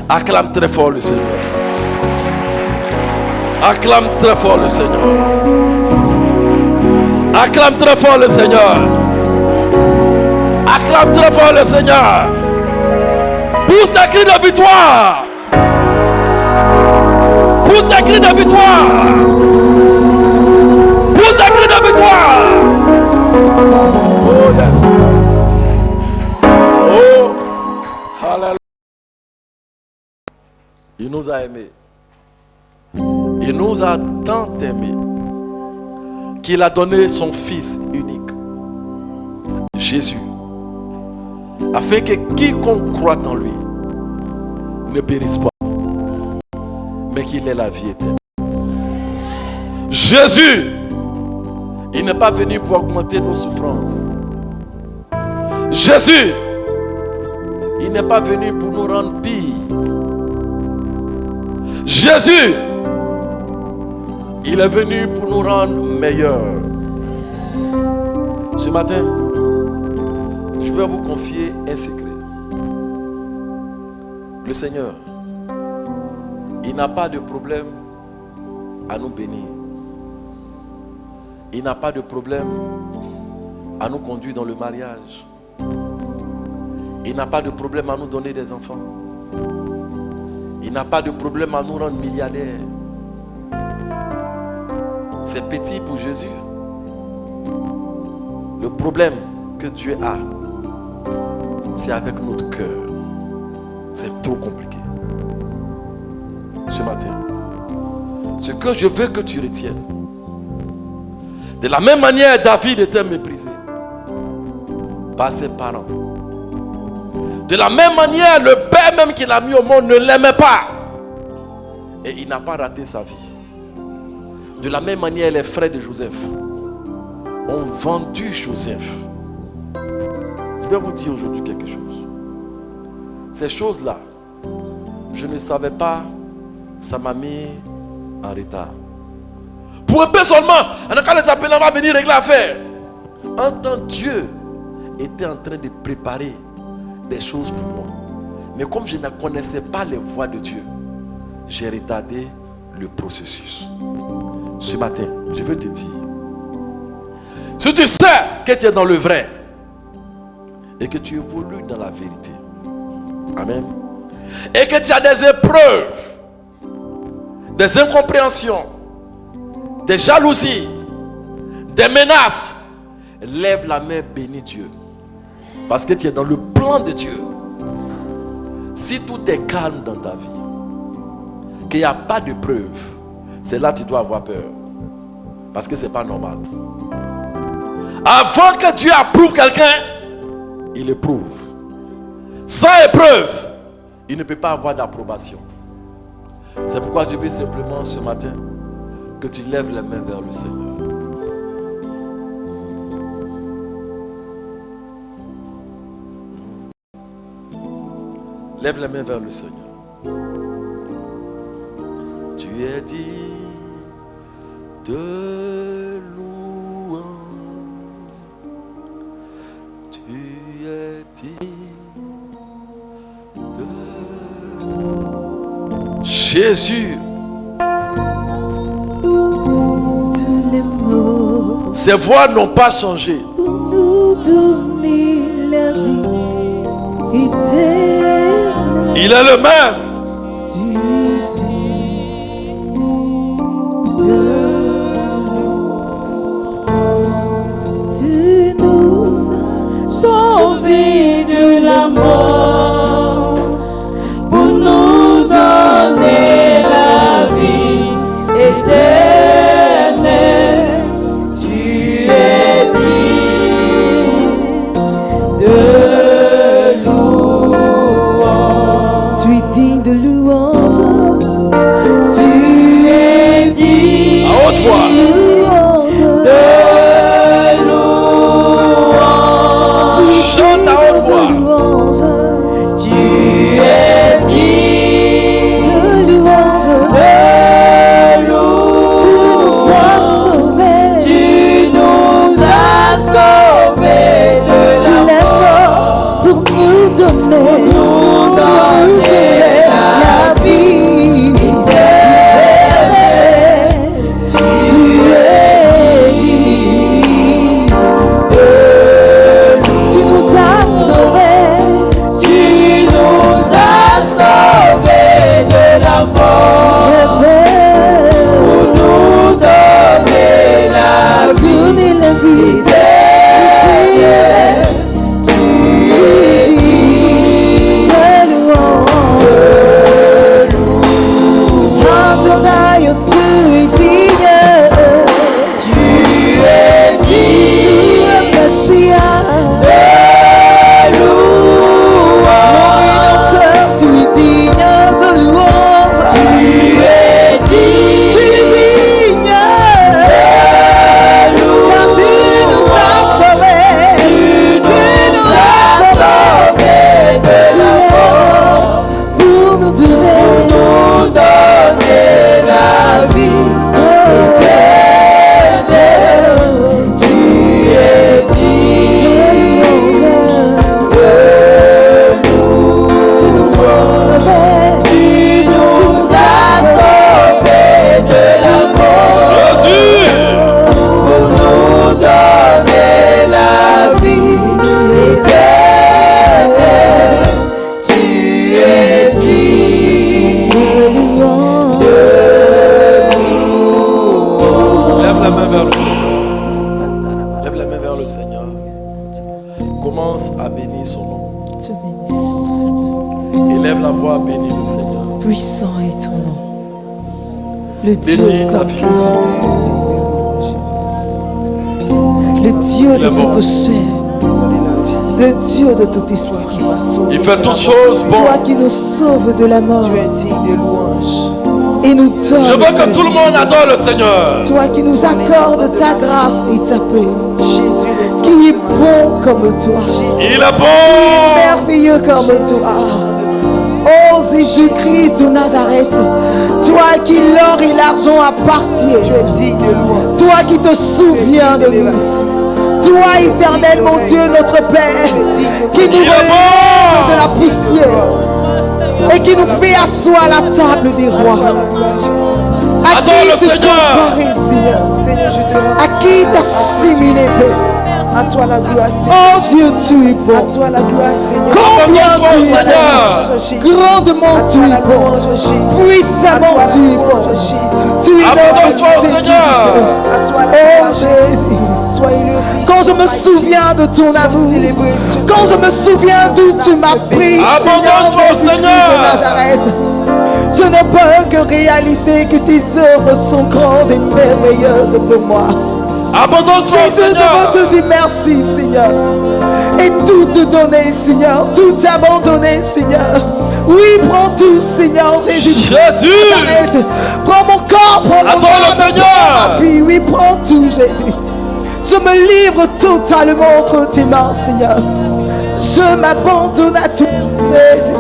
Acclame très fort le Seigneur. Acclame très fort le Seigneur. Acclame très fort le Seigneur. Acclame très fort le Seigneur. Pousse des cris de victoire. Pousse des cris de victoire. Pousse des cris de victoire. Oh yes. Oh, hallelujah. Il nous a aimés. Il nous a tant aimés qu'il a donné son Fils unique, Jésus, afin que quiconque croit en lui ne périsse pas, mais qu'il ait la vie éternelle. Jésus, il n'est pas venu pour augmenter nos souffrances. Jésus, il n'est pas venu pour nous rendre pire. Jésus, il est venu pour nous rendre meilleurs. Ce matin, je vais vous confier un secret. Le Seigneur, il n'a pas de problème à nous bénir. Il n'a pas de problème à nous conduire dans le mariage. Il n'a pas de problème à nous donner des enfants. Il n'a pas de problème à nous rendre milliardaires. C'est petit pour Jésus. Le problème que Dieu a, c'est avec notre cœur. C'est trop compliqué. Ce matin, ce que je veux que tu retiennes, de la même manière David était méprisé par ses parents. De la même manière, le père même qu'il a mis au monde ne l'aimait pas. Et il n'a pas raté sa vie. De la même manière, les frères de Joseph ont vendu Joseph. Je vais vous dire aujourd'hui quelque chose. Ces choses-là, je ne savais pas, ça m'a mis en retard. Pour un peu seulement, quand les appelants vont venir régler l'affaire. En temps, Dieu était en train de préparer des choses pour moi. Mais comme je ne connaissais pas les voies de Dieu, j'ai retardé le processus. Ce matin, je veux te dire, si tu sais que tu es dans le vrai et que tu évolues dans la vérité, amen, et que tu as des épreuves, des incompréhensions, des jalousies, des menaces, lève la main, bénis Dieu. Parce que tu es dans le plan de Dieu. Si tout est calme dans ta vie, qu'il n'y a pas de preuve, c'est là que tu dois avoir peur. Parce que ce n'est pas normal. Avant que Dieu approuve quelqu'un, il éprouve. Sans épreuve, il ne peut pas avoir d'approbation. C'est pourquoi je veux simplement ce matin que tu lèves les mains vers le Seigneur. Lève les mains vers le Seigneur. Tu es dit de louange. Tu es dit de louange. Jésus. Ses voix n'ont pas changé. Pour nous donner la vie éternelle. Il est le même. Tu es dit de nous. Tu nous as sauvés de la mort pour nous donner la vie éternelle. Tu es digne de louange. Tu es digne te bénissons, Seigneur. Élève la voix, bénis le Seigneur. Puissant est ton nom. Le Dieu Bénis ta comme vie, toi. Seigneur. Le Dieu Il de est bon. toute chair. Le Dieu de tout esprit. Il fait toutes choses Toi bon. qui nous sauves de la mort Tu es digne de louange. et nous donnes. Je veux que tout le monde adore le Seigneur. Toi qui nous accordes ta grâce et ta paix. Jésus le Qui est bon comme toi. Il est bon. Merveilleux comme toi. Oh Jésus-Christ de Nazareth. Toi qui l'or et l'argent appartiennent. Tu es digne de louange. Toi qui te souviens de nous. Toi, éternel mon Dieu, notre Père, qui nous relève de la poussière et qui nous fait asseoir à la table des rois. À Adore le qui te Seigneur. comparer, Seigneur? Seigneur, je te rends À qui t'assimiler, Père? à toi la gloire, Seigneur. Oh Dieu, tu es À bon. toi la gloire, Seigneur. Combien Abandonne-toi tu au es Seigneur. bon. Grandement tu es bon. Puissamment tu es bon. Tu es notre Abandonne-toi au Seigneur. Seigneur. À toi la Oh gloire, Jésus. sois élevé. Quand je me souviens de ton amour, quand je me souviens d'où tu m'as pris, Abandonne-toi au Seigneur Jésus-Christ Seigneur. de Nazareth, je ne peux que réaliser que tes œuvres sont grandes et merveilleuses pour moi. Abandonne-toi au Jésus, je Seigneur. veux te dire merci, Seigneur. Et tout te donner, Seigneur. Tout abandonner, Seigneur. Oui, prends tout, Seigneur Jésus. Jésus. Arrête. Prends mon corps, prends mon Attends le âme, Seigneur. prends ma vie. Oui, prends tout, Jésus. Je me livre totalement entre tes mains, Seigneur. Je m'abandonne à toi, Jésus.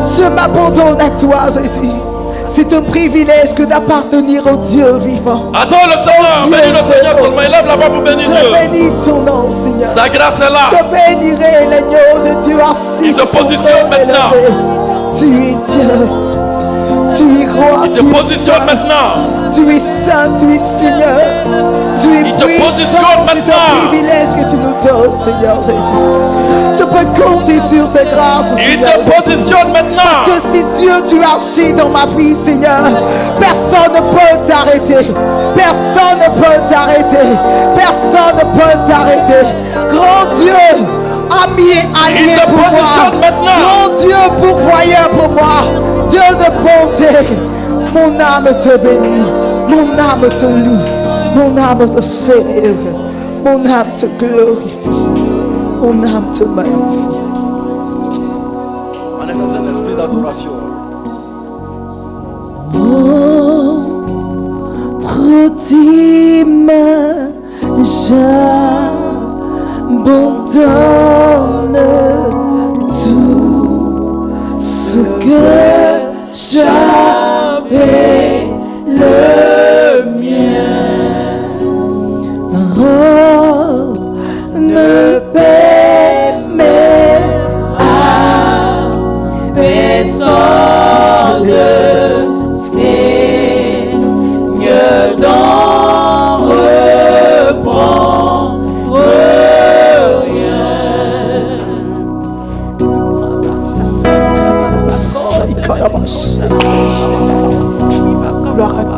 Je m'abandonne à toi, Jésus. C'est un privilège que d'appartenir au Dieu vivant. Adore le Seigneur. Dieu Bénis le Seigneur est bon. seulement. Élève la voix pour bénir Je Dieu. bénis ton nom, Seigneur. Sa grâce est là. Je bénirai l'agneau de Dieu assis Il te sur son positionne trône maintenant. élevé. Tu es Dieu. Tu es roi. Il te tu es positionne saint. maintenant. Tu es saint, tu es Seigneur. Tu es Il te puissant. positionne C'est maintenant. un privilège que tu nous donnes, Seigneur Jésus. Je peux compter sur tes grâces, Il Seigneur te Jésus. positionne maintenant. Que si Dieu tu agis dans ma vie, Seigneur, personne ne peut t'arrêter. Personne ne peut t'arrêter. Personne ne peut t'arrêter. Grand Dieu, ami et allié Il te pour moi. positionne maintenant. Grand Dieu, pourvoyeur pour moi. Dieu de bonté. Mon âme te bénit. Mon âme te loue. Mon âme te célèbre. Mon âme te glorifie. Mon âme te magnifie. On est dans un esprit d'adoration. Tes mains, j'abandonne tout ce que j'avais le mien. Oh, ne permets à personne de d'en reprendre rien. Gloire à toi.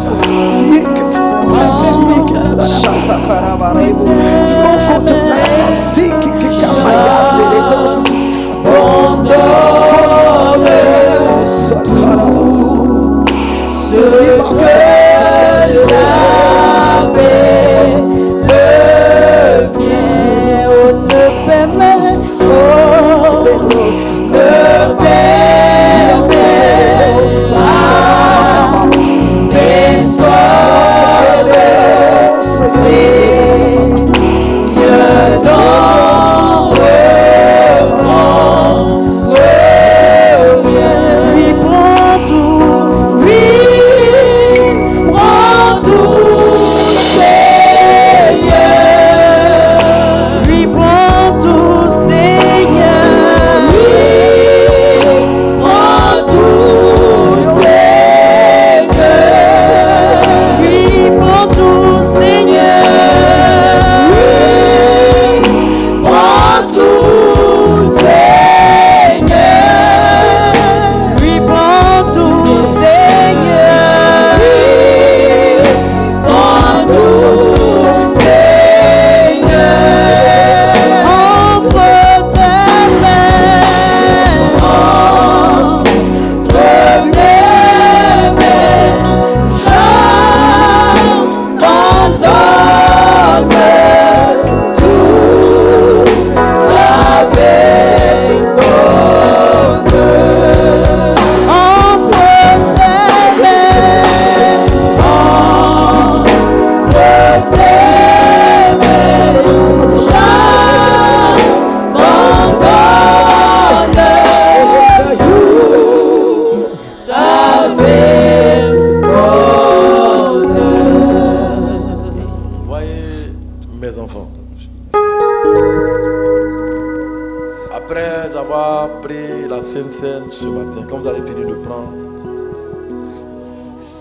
va prier la Sainte Seine ce matin. Quand vous allez finir de prendre,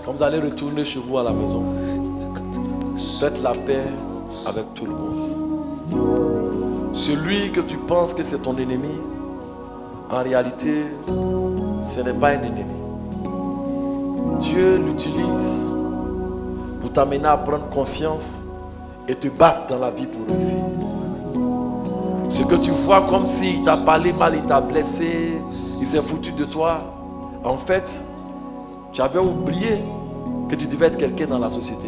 quand vous allez retourner chez vous à la maison, faites la paix avec tout le monde. Celui que tu penses que c'est ton ennemi, en réalité, ce n'est pas un ennemi. Dieu l'utilise pour t'amener à prendre conscience et te battre dans la vie pour réussir. Ce que tu vois comme s'il t'a parlé mal, il t'a blessé, il s'est foutu de toi. En fait, tu avais oublié que tu devais être quelqu'un dans la société.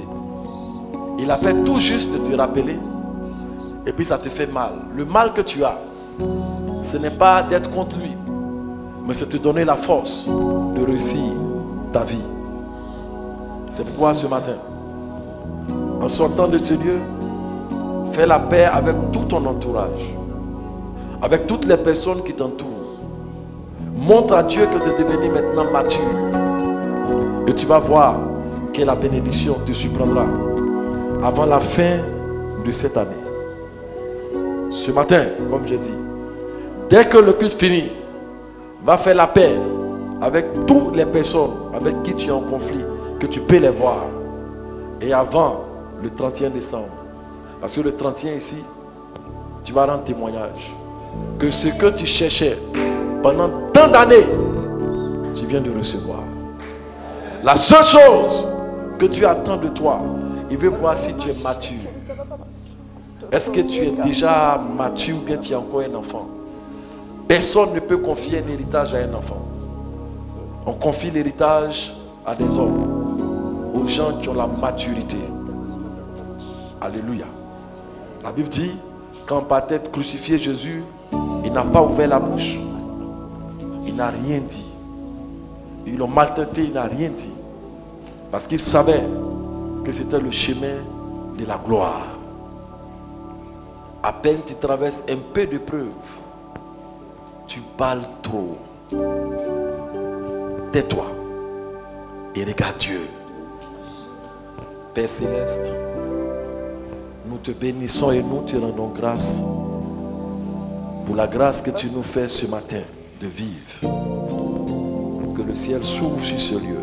Il a fait tout juste de te rappeler et puis ça te fait mal. Le mal que tu as, ce n'est pas d'être contre lui, mais c'est te donner la force de réussir ta vie. C'est pourquoi ce matin, en sortant de ce lieu, fais la paix avec tout ton entourage, avec toutes les personnes qui t'entourent. Montre à Dieu que tu es devenu maintenant mature. Et tu vas voir que la bénédiction te surprendra avant la fin de cette année. Ce matin, comme j'ai dit, dès que le culte finit, va faire la paix avec toutes les personnes avec qui tu es en conflit, que tu peux les voir. Et avant le 31 décembre, parce que le 31 ici, tu vas rendre témoignage que ce que tu cherchais pendant tant d'années, tu viens de recevoir. La seule chose que Dieu attend de toi, il veut voir si tu es mature. Est-ce que tu es déjà mature ou bien tu es encore un enfant? Personne ne peut confier un héritage à un enfant. On confie l'héritage à des hommes, aux gens qui ont la maturité. Alléluia. La Bible dit, quand par tête crucifié Jésus, il n'a pas ouvert la bouche. Il n'a rien dit. Ils l'ont maltraité, il n'a rien dit. Parce qu'il savait que c'était le chemin de la gloire. À peine tu traverses un peu de preuve, tu parles trop. Tais-toi et regarde Dieu. Père Céleste, nous te bénissons et nous te rendons grâce pour la grâce que tu nous fais ce matin de vivre. Que le ciel s'ouvre sur ce lieu.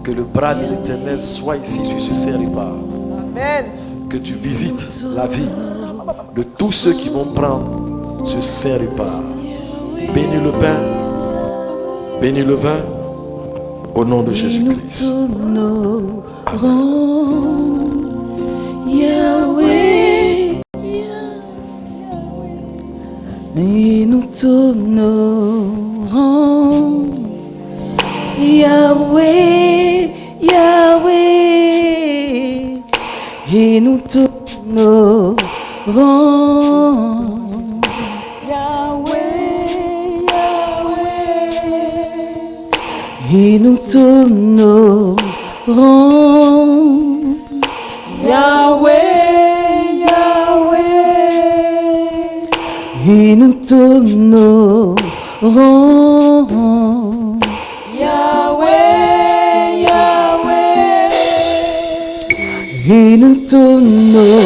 Que le bras de l'Éternel soit ici sur ce saint repas. Que tu visites la vie de tous ceux qui vont prendre ce saint repas. Bénis le pain, bénis le vin, au nom de Jésus-Christ. Yahweh, et nous t'honorons. Yahweh, Yahweh, et nous t'honorons. Yahweh, Yahweh, et nous t'honorons. Yahweh, Yahweh, et nous t'honorons. Yahweh, Yahweh, et nous t'honorons.